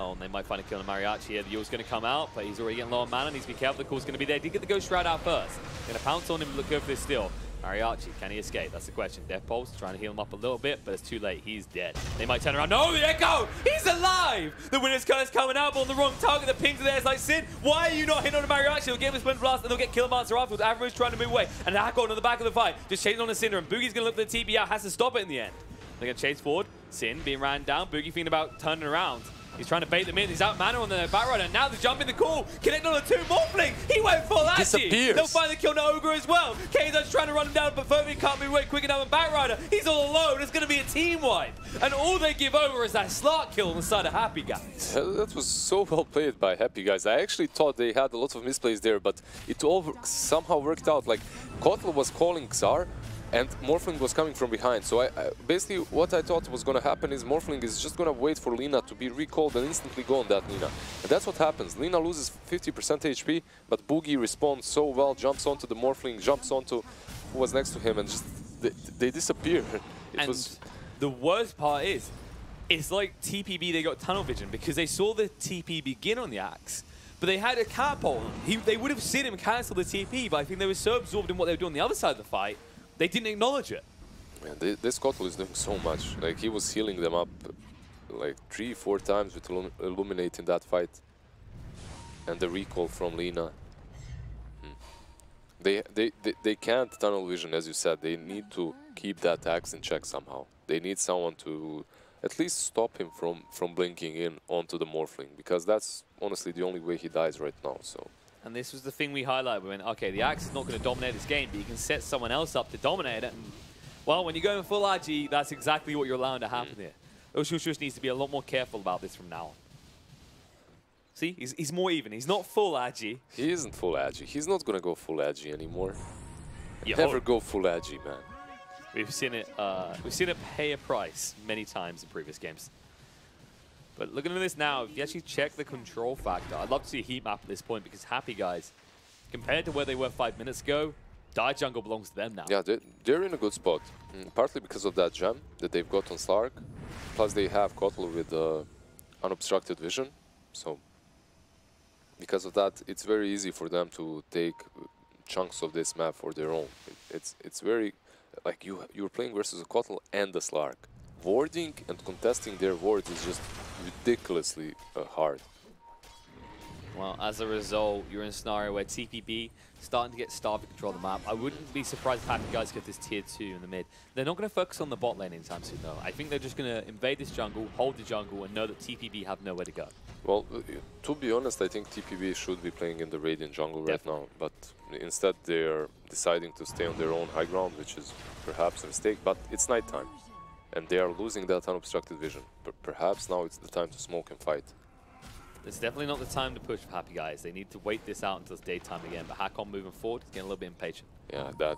Oh, and they might find a kill on Mariachi here. The Yule's going to come out, but he's already getting low on mana. Needs to be careful. The call's going to be there. Did get the Ghost Shroud out first. Going to pounce on him and go for this steal. Mariachi, can he escape? That's the question. Death Pulse trying to heal him up a little bit, but it's too late. He's dead. They might turn around. No, the Echo! He's alive! The Winner's Curse coming out, but on the wrong target. The pings are there. It's like, Sid, why are you not hitting on the Mariachi? He'll give him a Splendid Blast, and they'll get Killmonster afterwards. Average trying to move away. And Hakon on the back of the fight. Just chasing on the Cinder, and Boogie's going to look for the TP out. Has to stop it in the end. They're going to chase forward. Sin being ran down. Boogie thinking about turning around. He's trying to bait them in. He's out mana on the Batrider. Now the jump in the call. Connect on the two. Morphling. He went full at Disappears. They'll finally kill the Ogre as well. Kaiser's trying to run him down, but Fervin can't move away quick enough. And Batrider, he's all alone. It's going to be a team wipe. And all they give over is that Slark kill on the side of HAPPYGUYS. That was so well played by HAPPYGUYS. I actually thought they had a lot of misplays there, but it all somehow worked out. Like, Kotl was calling Xar, and Morphling was coming from behind. So basically what I thought was going to happen is Morphling is just going to wait for Lina to be recalled and instantly go on that Lina. And that's what happens. Lina loses 50% HP, but Boogie responds so well, jumps onto the Morphling, jumps onto who was next to him, and just they disappear. The worst part is, it's like TPB, they got tunnel vision because they saw the TP begin on the Axe, but they had a cap on him. They would have seen him cancel the TP, but I think they were so absorbed in what they were doing on the other side of the fight, they didn't acknowledge it. Man, this Kotl is doing so much. Like, he was healing them up like 3-4 times with Illuminate in that fight. And the recall from Lina. They can't tunnel vision, as you said. They need to keep that Axe in check somehow. They need someone to at least stop him from blinking in onto the Morphling, because that's honestly the only way he dies right now. So. And this was the thing we highlighted. We went, okay, the Axe is not going to dominate this game, but you can set someone else up to dominate it. And, well, when you're going full RG, that's exactly what you're allowing to happen here. Oshushush needs to be a lot more careful about this from now on. See, he's more even. He's not full Agi. He isn't full Agi. He's not going to go full Agi anymore. Yeah, never go full Agi, man. We've seen it pay a price many times in previous games. But looking at this now, if you actually check the control factor, I'd love to see a heat map at this point, because HAPPYGUYS, compared to where they were 5 minutes ago, Dire Jungle belongs to them now. Yeah, they're in a good spot. Partly because of that gem that they've got on Slark. Plus they have Kotl with unobstructed vision. So because of that, it's very easy for them to take chunks of this map for their own. It's very, like, you're playing versus a Kotl and a Slark. Warding and contesting their wards is just ridiculously hard. Well, as a result, you're in a scenario where TPB starting to get starved to control the map. I wouldn't be surprised if HAPPYGUYS get this tier 2 in the mid. They're not going to focus on the bot lane anytime soon, though. I think they're just going to invade this jungle, hold the jungle, and know that TPB have nowhere to go. Well, to be honest, I think TPB should be playing in the Radiant jungle right now, but instead they're deciding to stay on their own high ground, which is perhaps a mistake, but it's nighttime. And they are losing that unobstructed vision. But perhaps now it's the time to smoke and fight. It's definitely not the time to push for HAPPYGUYS. They need to wait this out until it's daytime again. But Hakon moving forward is getting a little bit impatient. Yeah, that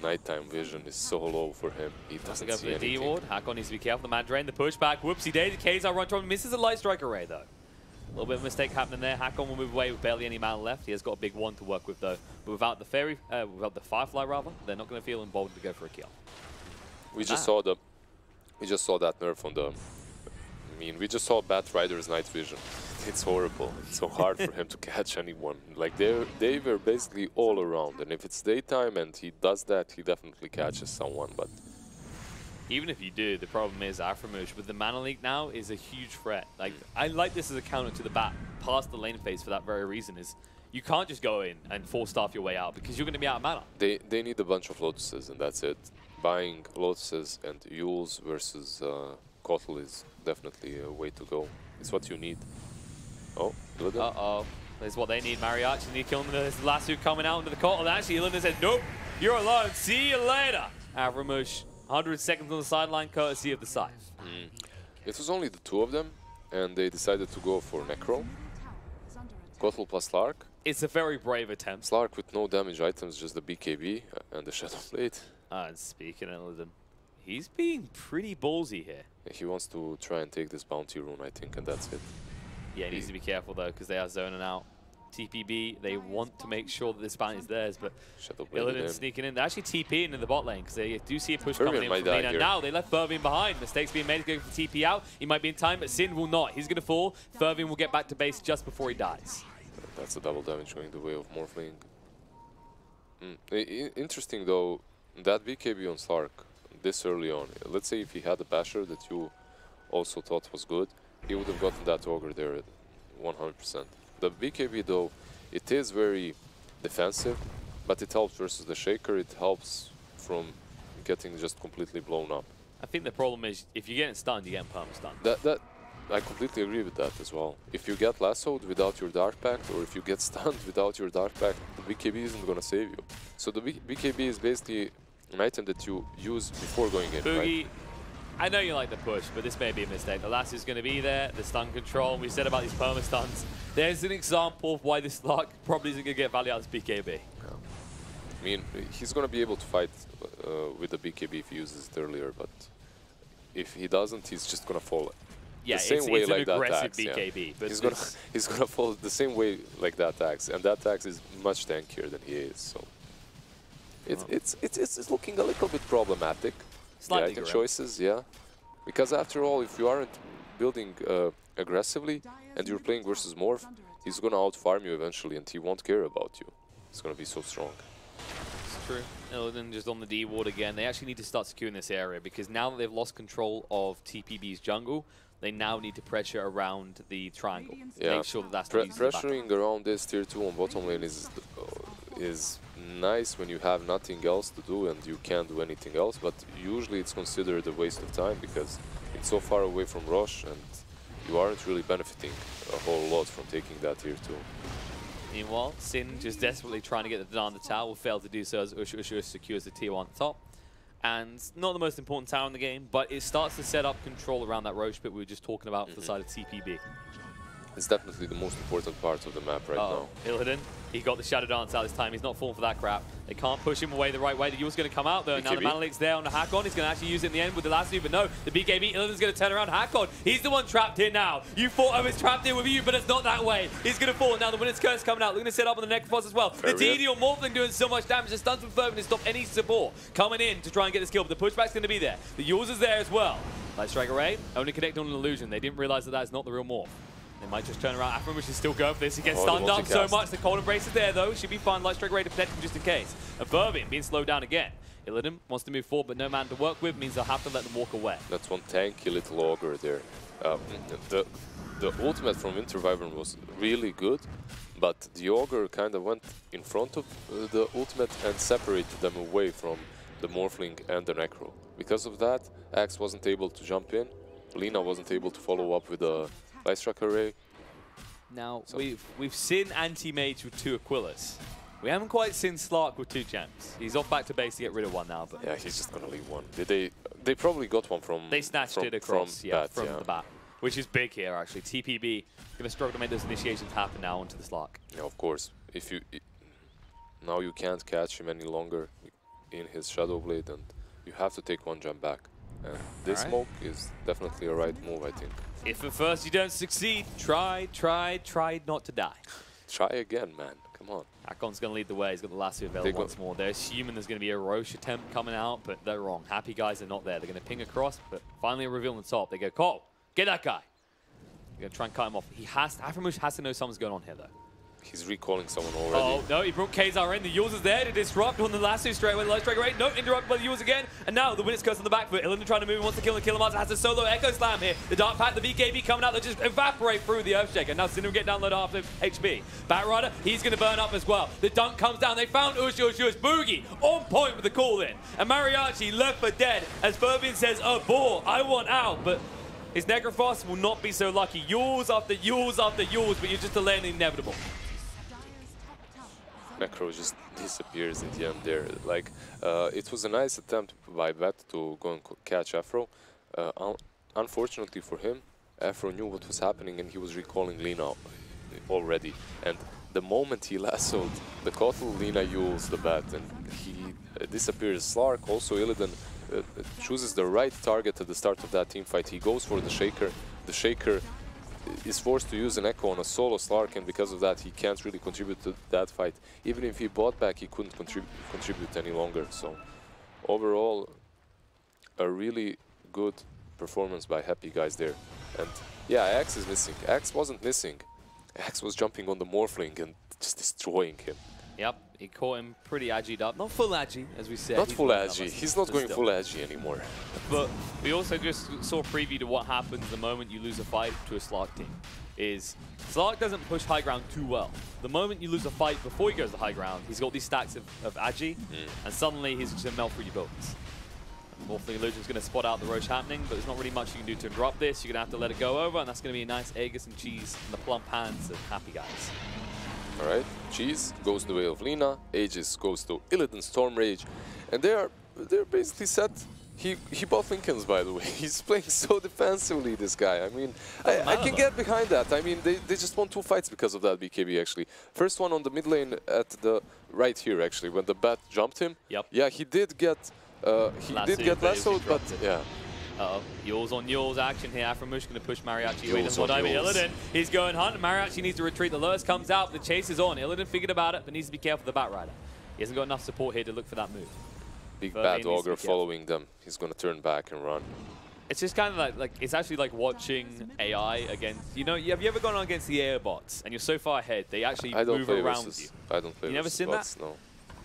nighttime vision is so low for him. He doesn't see anything. The D-ward. Hakon needs to be careful. The man drain, the pushback. Whoopsie daisy. Kazar run from, misses a light strike array though. A little bit of a mistake happening there. Hakon will move away with barely any mana left. He has got a big one to work with though. But without the fairy, without the Firefly rather, they're not going to feel emboldened to go for a kill. We just saw that nerf on the. I mean, we just saw Batrider's night vision. It's horrible. It's so hard for him to catch anyone. Like they were basically all around, and if it's daytime and he does that, he definitely catches someone. But even if you do, the problem is Aframush with the mana leak now is a huge threat. Like I like this as a counter to the bat past the lane phase for that very reason. Is you can't just go in and full staff your way out because you're going to be out of mana. They need a bunch of Lotuses and that's it. Buying Lotuses and Yules versus Kotl is definitely a way to go. It's what you need. Oh, Illidan. Uh-oh. That's what they need. Mariachi need to kill him. There's the last two coming out into the Kotl. Actually, Illidan said, nope, you're alone. See you later. Avramush, 100 seconds on the sideline, courtesy of the Scythe. It was only the two of them, and they decided to go for Necro. Kotl plus Slark. It's a very brave attempt. Slark with no damage items, just the BKB and the Shadow Blade. And speaking of Illidan, he's being pretty ballsy here. He wants to try and take this bounty rune, I think, and that's it. Yeah, he needs to be careful though, because they are zoning out. TPB, they want to make sure that this bounty is theirs, but Illidan sneaking in. They're actually TPing in the bot lane, because they do see a push coming in from Lina. Now they left Fervin behind. Mistakes being made to go for TP out. He might be in time, but Sin will not. He's going to fall. Fervin will get back to base just before he dies. That's a double damage going the way of Morphling. Interesting though, that BKB on Slark this early on. Let's say if he had a basher that you also thought was good, he would have gotten that Ogre there at 100%. The BKB though, it is very defensive, but it helps versus the Shaker. It helps from getting just completely blown up. I think the problem is if you're getting stunned, you're getting perma-stunned. I completely agree with that as well. If you get lassoed without your Dark Pact, or if you get stunned without your Dark Pact, the BKB isn't gonna save you. So the BKB is basically an item that you use before going in, Boogie, right? I know you like the push, but this may be a mistake. The last is going to be there, the stun control. We said about these perma stuns. There's an example of why this Slark probably isn't going to get value out of this BKB. Yeah. I mean, he's gonna be able to fight with the BKB if he uses it earlier, but if he doesn't, he's just gonna fall. Yeah, the same way it's like an that aggressive axe, BKB. yeah. But he's gonna fall the same way like that axe, and that axe is much tankier than he is. So it's looking a little bit problematic. Slightly the item choices, yeah, because after all, if you aren't building aggressively and you're playing versus Morph, he's gonna outfarm you eventually, and he won't care about you. He's gonna be so strong. It's true. Illidan just on the D ward again. They actually need to start securing this area because now that they've lost control of TPB's jungle, they now need to pressure around the triangle. Yeah. Make sure that that's not pressuring around this tier 2 on bottom lane is nice when you have nothing else to do and you can't do anything else, but usually it's considered a waste of time because it's so far away from Rosh and you aren't really benefiting a whole lot from taking that tier 2. Meanwhile, Sin just desperately trying to get the Dana on the tower, will fail to do so as Usher secures the tier 1 top. And not the most important tower in the game, but it starts to set up control around that Roche pit we were just talking about for the side of TPB. It's definitely the most important part of the map right now. Illidan, he got the Shadow Dance out this time. He's not falling for that crap. They can't push him away the right way. The Yule's going to come out though. Now the Mana Leak's there on the Hakon. He's going to actually use it in the end with the last two, but no, the BKB, Illidan's going to turn around Hakon. He's the one trapped here now. You thought I was trapped here with you, but it's not that way. He's going to fall. Now the Winner's Curse coming out. They're going to set up on the Necrophos as well. The DD on Morphling doing so much damage. The stuns from Fervin to stop any support coming in to try and get this kill, but the pushback's going to be there. The Yule's is there as well. Light Strike Array, only connect on an illusion. They didn't realize that that's not the real Morph. They might just turn around. Afro should still go for this. He gets stunned up so much. The Cold Embrace is there, though. Should be fine. Light Strike Ray to protect him just in case. And Fervin being slowed down again. Illidan wants to move forward, but no man to work with means they'll have to let them walk away. That's one tanky little ogre there. The ultimate from Winter Wyvern was really good, but the ogre kind of went in front of the ultimate and separated them away from the Morphling and the Necro. Because of that, Axe wasn't able to jump in. Lina wasn't able to follow up with a Light Strike Array. Now, we've seen anti-mage with 2 Aquilas. We haven't quite seen Slark with 2 gems. He's off back to base to get rid of one now. But yeah, he's just gonna leave one. They probably got one from. They snatched it across, from the bat, which is big here actually. TPB gonna struggle to make those initiations happen now onto the Slark. Yeah, of course. If you now you can't catch him any longer in his Shadow Blade, and you have to take one jump back. And this smoke is definitely a right move, I think. If at first you don't succeed, try not to die. Try again, man. Come on. Akon's going to lead the way. He's got the lasso available once more. They're assuming there's going to be a Roche attempt coming out, but they're wrong. Happy Guys are not there. They're going to ping across, but finally a reveal on the top. They go, Cole, get that guy. They're going to try and cut him off. Aframush has to know something's going on here, though. He's recalling someone already. Oh, no, he brought Kazar in. The Yules is there to disrupt on the lasso straight away. Light Strike Array, no, interrupted by the Yules again. And now the Winner's Curse on the back foot. Illidan trying to move, wants to kill him. Has a solo Echo Slam here. The Dark Pact, the BKB coming out. They just evaporate through the Earthshaker. Now Cinder will get download half of HP. Batrider, he's going to burn up as well. The dunk comes down. They found Ush. Boogie on point with the call in. And Mariachi left for dead as Fervin says, oh, ball, I want out. But his Necrophos will not be so lucky. Yules after Yules after Yules, but you're just delaying the inevitable. Necro just disappears in the end there. Like, it was a nice attempt by Bet to go and catch Afro. Unfortunately for him, Afro knew what was happening and he was recalling Lina already. And the moment he lassoed the Kotal, Lina Yules the bat and he disappears. Slark, also Illidan, chooses the right target at the start of that team fight. He goes for the Shaker. The Shaker is forced to use an Echo on a solo Slark, and because of that he can't really contribute to that fight. Even if he bought back, he couldn't contribute any longer. So overall, a really good performance by Happy Guys there. And yeah, Axe is missing. Axe wasn't missing. Axe was jumping on the Morphling and just destroying him. Yep, he caught him pretty agied up. Not full agi, as we said. Not full agi. He's not going full agi anymore. But we also just saw a preview to what happens the moment you lose a fight to a Slark team. Slark doesn't push high ground too well. The moment you lose a fight before he goes to high ground, he's got these stacks of agi, and suddenly he's just going to melt through your buildings. Morphling Illusion's going to spot out the Roche happening, but there's not really much you can do to interrupt this. You're going to have to let it go over, and that's going to be a nice Aegis and cheese in the plump hands of Happy Guys. Alright, cheese goes the way of Lina, Aegis goes to Illidan Stormrage, and they're basically set. He bought Lincolns, by the way. He's playing so defensively, this guy. I mean, I can get behind that. I mean, they just won 2 fights because of that, BKB, actually. First one on the mid lane at the right here, actually, when the bat jumped him. Yep. Yeah, he did get lassoed, but yeah. Uh-oh, Yules on Yules action here. Aframush going to push Mariachi away. There's more diving. Illidan, he's going hunt. Mariachi needs to retreat. The lowest comes out. The chase is on. Illidan figured about it, but needs to be careful of the Bat Rider. He hasn't got enough support here to look for that move. Big bad ogre following them. He's going to turn back and run. It's just kind of like it's actually like watching AI against, you know, have you ever gone on against the AI bots and you're so far ahead, they actually move around you? I don't play. You never seen bots, that? No.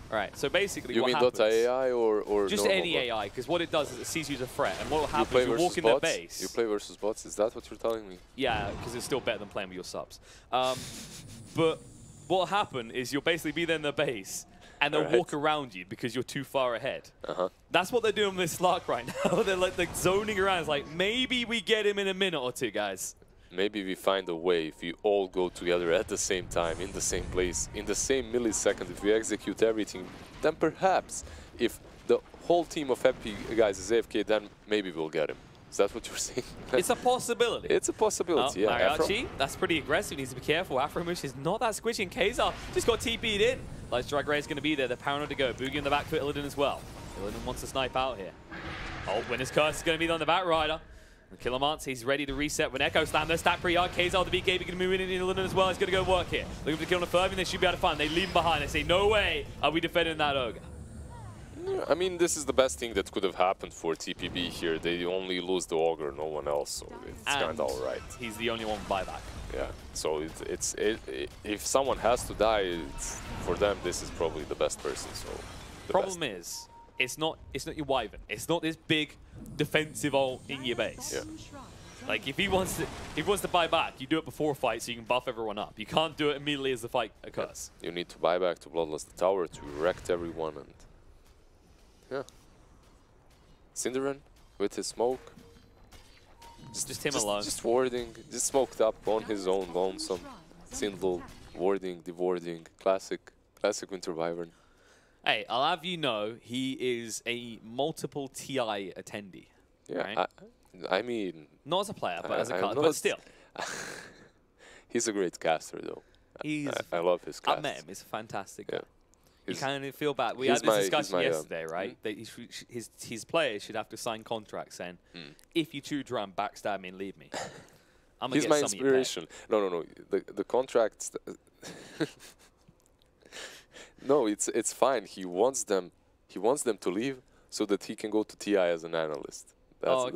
Alright, so basically you what mean happens... Dota AI or just any AI, because what it does is it sees you as a threat, and what will happen is you walk in their base... You play versus bots? Is that what you're telling me? Yeah, because it's still better than playing with your subs. But what will happen is you'll basically be there in their base, and they'll walk around you because you're too far ahead. That's what they're doing with this Slark right now. They're like zoning around. It's like, maybe we get him in a minute or two, guys. Maybe we find a way if we all go together at the same time, in the same place, in the same millisecond, if we execute everything, then perhaps if the whole team of Happy Guys is AFK, then maybe we'll get him. Is that what you're saying? It's a possibility. It's a possibility, yeah. Mariachi, that's pretty aggressive. Needs to be careful. Aframush is not that squishy, and Kazar just got TP'd in. Light Strike Ray is going to be there. They're paranoid to go. Boogie in the back for Illidan as well. Illidan wants to snipe out here. Oh, Winner's Curse is going to be on the Bat Rider. Killamance, he's ready to reset when Echo Slam. They're stacked pretty hard. Kazar, the BKB, going to move in Illidan as well. He's going to go work here. Looking for the kill on the Ferving. They should be able to find. They leave him behind. They say, no way are we defending that Ogre. I mean, this is the best thing that could have happened for TPB here. They only lose the Ogre, no one else, so it's kind of alright. He's the only one with buyback. Yeah, so if someone has to die, for them, this is probably the best person. So problem is, it's not your Wyvern. It's not this big defensive ult in your base. Yeah. Like if he wants to buy back, you do it before a fight so you can buff everyone up. You can't do it immediately as the fight occurs. Yeah. You need to buy back to Bloodlust the tower to erect everyone, and yeah. Cinderin with his smoke. Just him alone. Just warding, just smoked up on his own lonesome. Sindel, warding, dewarding, classic Winter Wyvern. Hey, I'll have you know, he is a multiple TI attendee. Yeah, right? I mean... Not as a player, but as a card, but still. He's a great caster, though. I love his cast. I met him, he's a fantastic guy. Yeah. You kind of feel bad. We had this discussion yesterday, right? That his players should have to sign contracts saying, if you choose to run, backstab me and leave me. I'm gonna He's get my some inspiration. No. The contracts... No, it's fine. He wants them to leave so that he can go to TI as an analyst. That's how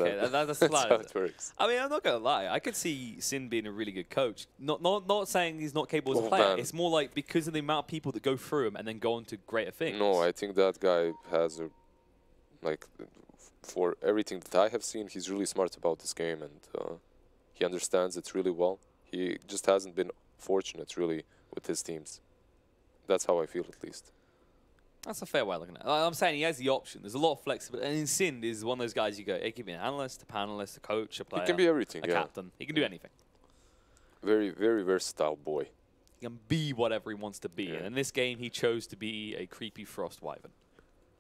it works. I mean, I'm not gonna lie. I could see Sin being a really good coach. Not saying he's not capable as a player. It's more like because of the amount of people that go through him and then go on to greater things. No, I think that guy has for everything that I have seen, he's really smart about this game, and he understands it really well. He just hasn't been fortunate really with his teams. That's how I feel, at least. That's a fair way of looking at it. I'm saying he has the option. There's a lot of flexibility. And Sind is one of those guys you go, he can be an analyst, a panelist, a coach, a player. He can be everything, a captain. He can do anything. Very, very versatile boy. He can be whatever he wants to be. And in this game, he chose to be a creepy Frost Wyvern.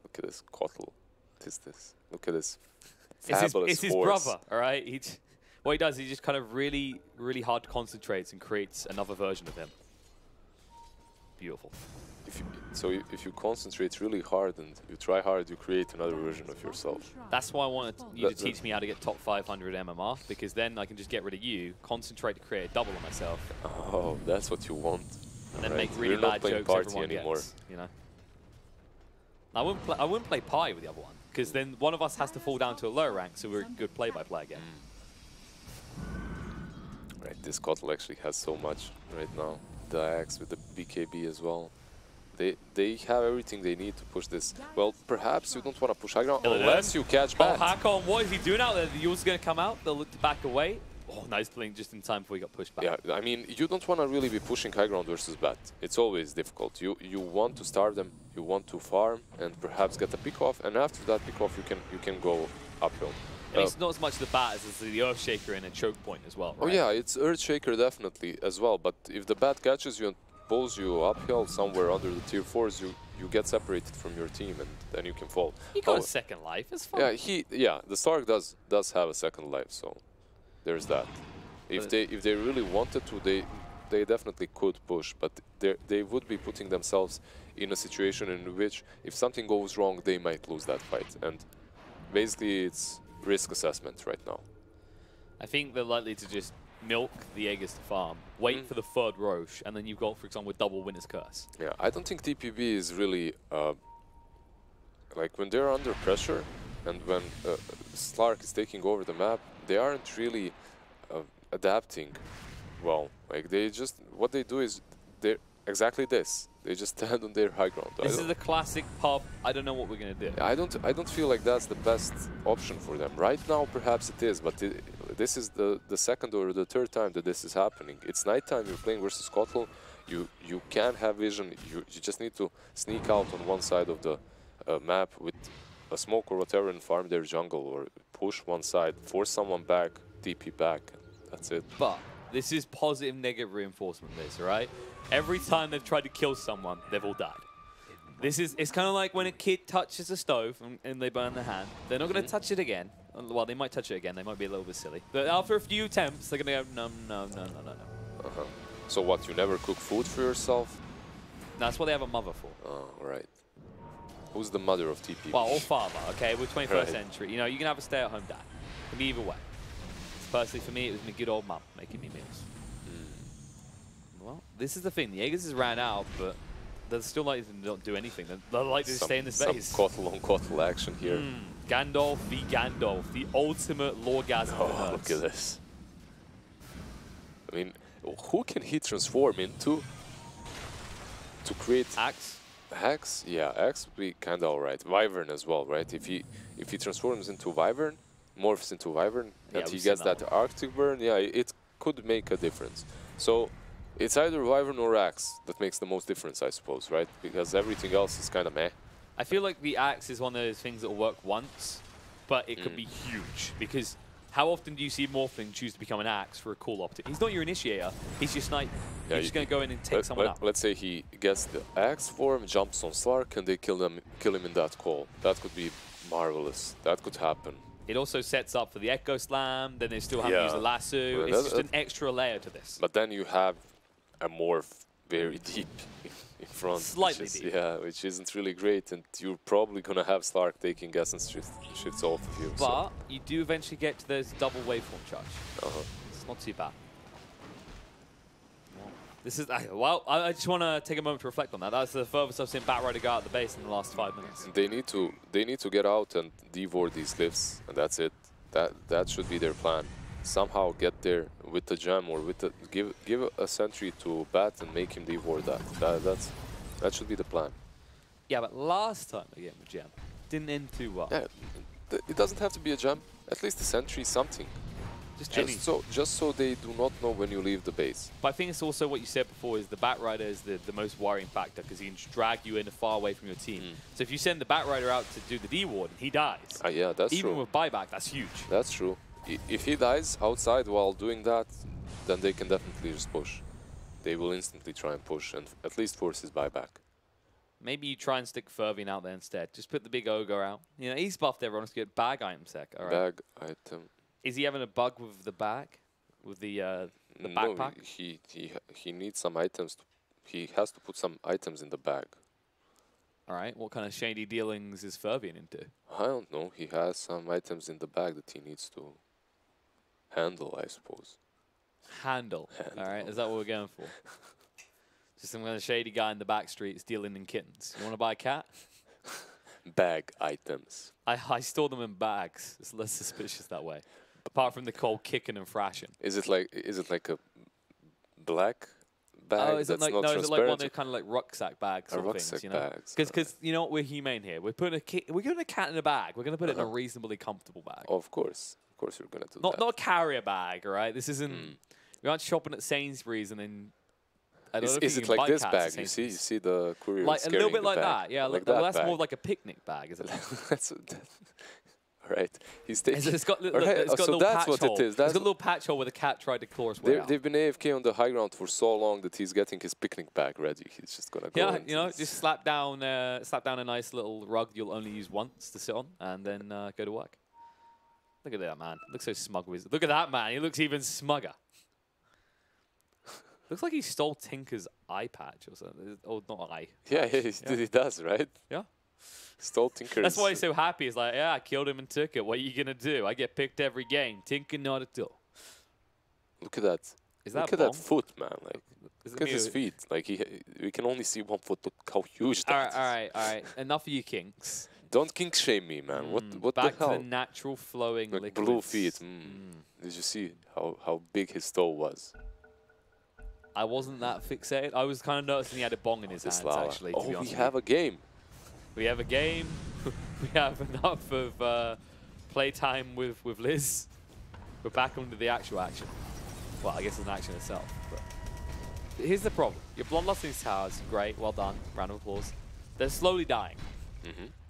Look at this Kotl. What is this? Look at this fabulous It's his brother, all right? What he does, he just kind of really, really hard concentrates and creates another version of him. Beautiful. If you concentrate really hard and you try hard, you create another version of yourself. That's why I wanted you to teach me how to get top 500 MMR, because then I can just get rid of you, concentrate to create a double on myself. Oh, that's what you want. And then make really bad jokes everyone gets, you know. I wouldn't play Pi with the other one, because then one of us has to fall down to a lower rank, so we're a good play-by-play again. Right, this Kotl actually has so much right now. The Axe with the BKB as well. They have everything they need to push this. Well, perhaps you don't want to push high ground unless you catch back. Oh, Hakon, what is he doing out there? The Yule's going to come out. They'll look to back away. Oh, Oh, nice blink just in time before he got pushed back. Yeah, I mean, you don't want to really be pushing high ground versus bat. It's always difficult. You want to starve them, you want to farm, and perhaps get a pick off, and after that pick off, you can go uphill. And it's not as much the bat as it's the Earthshaker and a choke point as well, right? Oh yeah, it's Earthshaker definitely as well, but if the bat catches you and pulls you uphill somewhere under the tier 4s, you get separated from your team and then you can fall. He got a second life, it's fine. Yeah, the Stark does have a second life, so there's that. If they really wanted to, they definitely could push, but they would be putting themselves in a situation in which if something goes wrong, they might lose that fight. And basically it's risk assessment right now. I think they're likely to just milk the Aegis to farm, wait for the third Roche, and then you've got, for example, double Winner's Curse. Yeah, I don't think TPB is really, like when they're under pressure and when Slark is taking over the map, they aren't really adapting well. Like they just, what they do is they're exactly this. They just stand on their high ground. This is the classic pub, I don't know what we're going to do. I don't feel like that's the best option for them. Right now, perhaps it is, but this is the second or the third time that this is happening. It's nighttime, you're playing versus Kotl, you can have vision, you just need to sneak out on one side of the map with a smoke or whatever and farm their jungle, or push one side, force someone back, TP back, that's it. But this is positive negative reinforcement, this, right? Every time they've tried to kill someone, they've all died. It's kind of like when a kid touches a stove and they burn their hand. They're not going to touch it again. Well, they might touch it again. They might be a little bit silly. But after a few attempts, they're going to go, no. So what, you never cook food for yourself? No, that's what they have a mother for. Oh, right. Who's the mother of TP? Well, or father, okay? We're 21st Right. century. You know, you can have a stay-at-home dad. It can be either way. Personally, for me, it was my good old mum making me meals. Well, this is the thing. The Aegis has ran out, but they're still likely to not do anything. They're likely to stay in this base. Some Kotl on Kotl action here. Gandalf v Gandalf, the ultimate Lorgasm. Oh, look at this. I mean, who can he transform into to create Axe? Axe? Yeah, Axe would be kind of alright. Wyvern as well, right? If he transforms into Wyvern, morphs into Wyvern, and he gets that Arctic burn, yeah, it could make a difference. So it's either Wyvern or Axe that makes the most difference, I suppose, right? Because everything else is kind of meh. I feel like the Axe is one of those things that will work once, but it could be huge. Because how often do you see Morphling choose to become an Axe for a cool optic? He's not your initiator, he's your sniper. Yeah, You're just going to go in and take someone out. Let's say he gets the Axe form, jumps on Slark, and they kill him in that call. That could be marvelous. That could happen. It also sets up for the Echo Slam, then they still have to use the lasso. Well, it's just an extra layer to this. But then you have a morph very deep in front. Slightly deep. Yeah, which isn't really great, and you're probably going to have Slark taking essence shifts off of you. But you do eventually get to this double waveform charge. It's not too bad. This is, well, I just want to take a moment to reflect on that. That's the furthest I've seen Batrider go out of the base in the last 5 minutes. They need to get out and devour these glyphs, and that's it. That should be their plan. Somehow get there with the gem, or with the give a sentry to Bat and make him devour that. That should be the plan. Yeah, but last time again with gem didn't end too well. Yeah, it doesn't have to be a gem. At least a sentry, something. Just so they do not know when you leave the base. But I think it's also what you said before, is the Batrider is the most worrying factor, because he can just drag you in far away from your team. So if you send the Batrider out to do the D-Ward, he dies. Yeah, that's true. Even with buyback, that's huge. That's true. If he dies outside while doing that, then they can definitely just push. They will instantly try and push and at least force his buyback. Maybe you try and stick Fervian out there instead. Just put the big Ogre out. You know, he's buffed everyone to get bag item sec. All right. Bag item. Is he having a bug with the bag? With the backpack? No, he needs some items. He has to put some items in the bag. All right. What kind of shady dealings is Fervian into? I don't know. He has some items in the bag that he needs to handle, I suppose. Handle. All right. Is that what we're going for? Just some kind of shady guy in the back street stealing in kittens. You want to buy a cat? Bag items. I store them in bags. It's less suspicious that way. Apart from the cold kicking and thrashing. Is it like a black bag? Oh, is it like no? Is it like one of those kind of like rucksack bags or things? You know, bags. Because you know what, we're humane here. We're putting a cat in a bag. We're going to put it in a reasonably comfortable bag. Of course. Of course you're gonna do Not that. not a carrier bag, all right? This isn't. We aren't shopping at Sainsbury's and then. I don't know if Is you it can like buy this cats bag? at You Sainsbury's. see the courier Like a little bit like that, yeah. like that's bag. more like a picnic bag, isn't it? That's right. He's taking. It's got, look, Right, it's got a so little that's patch what hole. it is. It's got That's a little patch hole where the cat tried to claw its way out. They've been AFK on the high ground for so long that he's getting his picnic bag ready. He's just gonna go. Yeah, you know, just slap down a nice little rug you'll only use once to sit on, and then go to work. Look at that man. Looks so smug with. Look at that man. He looks even smugger. Looks like he stole Tinker's eye patch or something. Oh, not eye. Yeah, he does, right? Yeah. Stole Tinker's. That's why he's so happy. He's like, yeah, I killed him and took it. What are you gonna do? I get picked every game. Tinker not at all. Look at that. Is that look at that foot, man. Like, look at his me? feet. Like we can only see one foot. Look how huge that is. All right. Enough of you kinks. Don't kink shame me, man. What Back the hell? to the natural flowing Like liquids. blue feet. Did you see how big his toe was? I wasn't that fixated. I was kind of noticing he had a bong in his hands, actually. To be honest we have a game. We have a game. We have enough of playtime with Liz. We're back onto the actual action. Well, I guess it's an action itself. But here's the problem. Your bloodlust in these towers, great, well done, round of applause. They're slowly dying.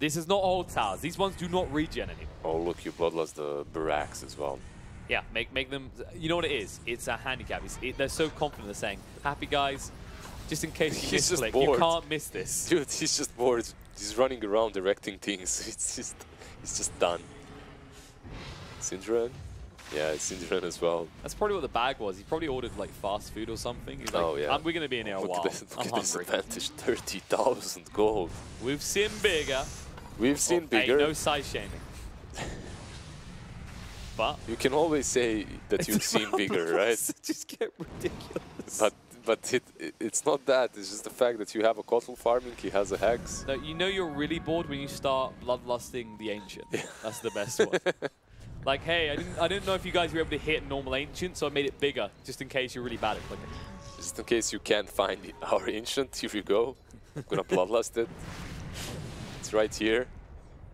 This is not old towers. These ones do not regen anymore. Oh, look, you bloodlust the barracks as well. Yeah, make them. You know what it is? It's a handicap. They're so confident. They're saying, "Happy guys, just in case you misclick, you can't miss this." Dude, he's just bored. He's running around directing things. He's just done. Syndrome? Yeah, it's Syndrome as well. That's probably what the bag was. He probably ordered like fast food or something. He's like, oh yeah. We're gonna be in here a while. Look I'm at hungry. this advantage, 30,000 gold. We've seen bigger. We've seen bigger. Hey, no size shaming. But you can always say that you've seen bigger, right? Just get ridiculous. But it's not that. It's just the fact that you have a cattle farming. He has a hex. No, you know you're really bored when you start bloodlusting the ancient. That's the best one. Like, hey, I didn't know if you guys were able to hit normal ancient, so I made it bigger just in case you're really bad at clicking. Just in case you can't find our ancient, here you go. I'm gonna bloodlust it. It's right here.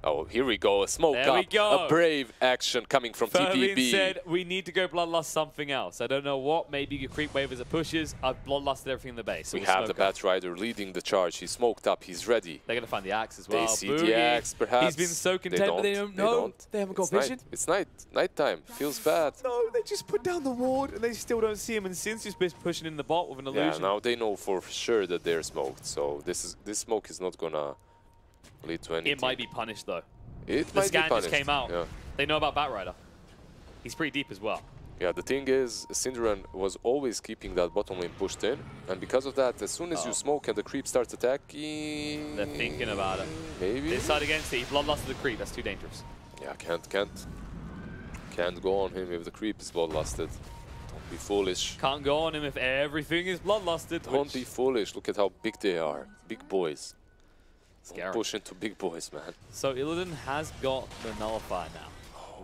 Oh, here we go. A smoke there up. We go. A brave action coming from TPB. Said we need to go bloodlust something else. I don't know what. Maybe you creep wave as it pushes. I've bloodlusted everything in the base. So we have the Bat Rider leading the charge. He's smoked up. He's ready. They're going to find the axe as well. They see the axe, perhaps. He's been so content, but they don't know. They haven't got vision. It's nighttime. Feels bad. No, they just put down the ward and they still don't see him. And Sin's just pushing in the bot with an illusion. Yeah, now they know for sure that they're smoked. So this smoke is not gonna lead to anything. It might be punished though. The scan just came out. Yeah. They know about Bat Rider. He's pretty deep as well. Yeah, the thing is, Syndrome was always keeping that bottom lane pushed in, and because of that, as soon as you smoke and the creep starts attacking... They're thinking about it. Maybe? They side against it. He bloodlusted the creep. That's too dangerous. Yeah, can't go on him if the creep is bloodlusted. Don't be foolish. Can't go on him if everything is bloodlusted. Don't be foolish. Look at how big they are. Big boys. Scary. Push into big boys, man. So Illidan has got the nullifier now,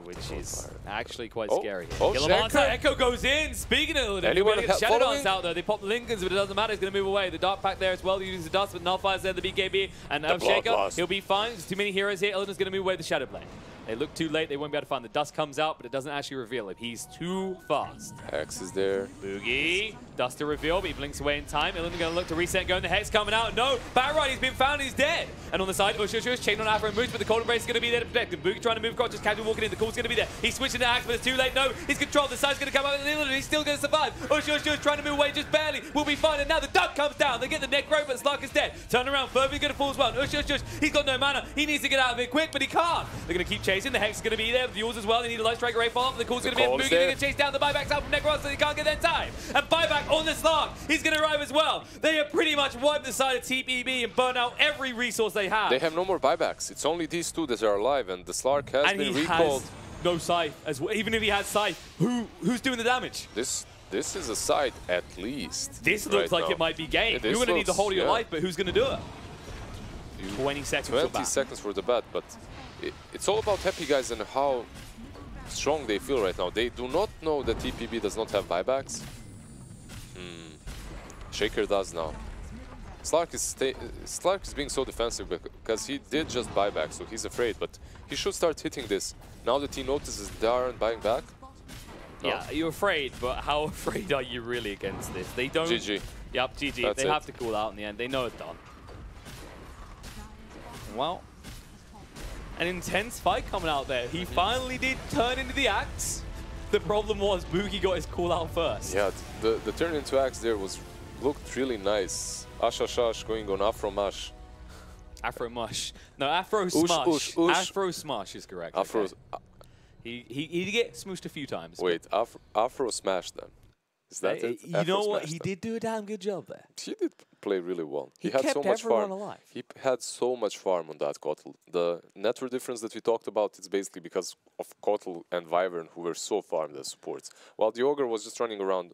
which is actually quite scary. Oh, Echo goes in. Speaking of Illidan, anyone get Shadow Dance out there. They pop the Lincolns, but it doesn't matter. He's going to move away. The Dark Pack there as well. He uses the dust, but nullifier's there. The BKB and Shaker. He'll be fine. There's too many heroes here. Illidan's going to move away the Shadow Blade. They look too late. They won't be able to find the dust comes out, but it doesn't actually reveal him. He's too fast. Hex is there. Boogie. Dust to reveal, but he blinks away in time. Illidan going to look to reset, going. The Hex coming out. No, Batrider, he's been found. He's dead. And on the side, Ush, chain on Afro and moves, but the Cold Embrace is going to be there to protect him. Boogie trying to move across, just casually walking in. The call's going to be there. He's switching to Axe, but it's too late. No, he's controlled. The side's going to come out, and Illidan, he's still going to survive. Ush, trying to move away just barely. We'll be fine. And now the duck comes down. They get the neck rope, but Slark is dead. Turn around. Furby's going to fall as well. Ush, he's got no mana. He needs to get out of it quick, but he can't. They're going to keep chasing. The Hex is going to be there. The Yours as well. They need a light strike array follow up. The call's going to be Boogie going to chase down the buybacks out from Necros, so he can't get there in time. And buyback on the Slark. He's going to arrive as well. They have pretty much wiped the side of TPB and burned out every resource they have. They have no more buybacks. It's only these two that are alive, and the Slark has been recalled. Has no scythe as well. Even if he had scythe, who's doing the damage? This is a side at least. This looks like it might be game. You're going to need the whole of your life, but who's going to do it? 20 seconds. 20 seconds for the bat, but it's all about Happy Guys and how strong they feel right now. They do not know that TPB does not have buybacks. Shaker does now. Slark is being so defensive because he did just buy back, so he's afraid. But he should start hitting this now that he notices they aren't buying back. No. Yeah, you're afraid, but how afraid are you really against this? They don't. GG. Yep, GG. That's they it. have to call out in the end. They know it's done. Well, an intense fight coming out there. He finally did turn into the axe. The problem was Boogie got his call out first. Yeah, the turn into axe there looked really nice. Ash going on Afro Mash. Afro Mush. No, Afro Smush. Afro Smush is correct. Afro. Okay. He did get smooshed a few times. Wait, Afro Smash then. Is that it? You know what? He did do a damn good job there. He did play really well. He had kept so much everyone farm. alive. He had so much farm on that Kotal. The network difference that we talked about, it's basically because of Kotal and Wyvern, who were so farmed as supports. While the Ogre was just running around,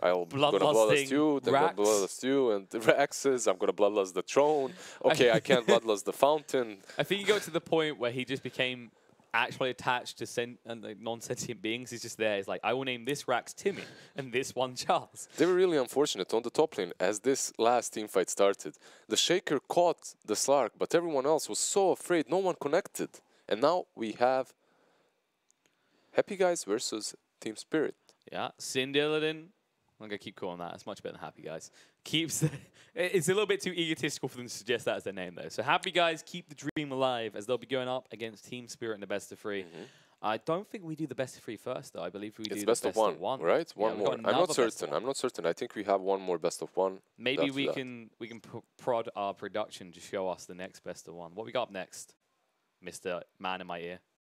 I'm gonna bloodlust you, then I'm gonna bloodlust you, and the Raxes, I'm gonna bloodlust the throne. Okay, I can't bloodlust the fountain. I think he got to the point where he just became actually attached to non-sentient beings. He's just there. He's like, I will name this Rax Timmy and this one Charles. They were really unfortunate on the top lane as this last team fight started. The Shaker caught the Slark, but everyone else was so afraid. No one connected. And now we have HAPPYGUYS versus Team Spirit. Yeah, Sindiladin. I'm going to keep calling that. It's much better than HAPPYGUYS. It's a little bit too egotistical for them to suggest that as their name, though. So HAPPYGUYS keep the dream alive as they'll be going up against Team Spirit in the best of 3. I don't think we do the best of 3 first, though. I believe we do the best of one. Right? Yeah, one more. I'm not certain. I'm not certain. I think we have one more best of 1. Maybe we can prod our production to show us the next best of 1. What we got up next, Mr. Man in my ear?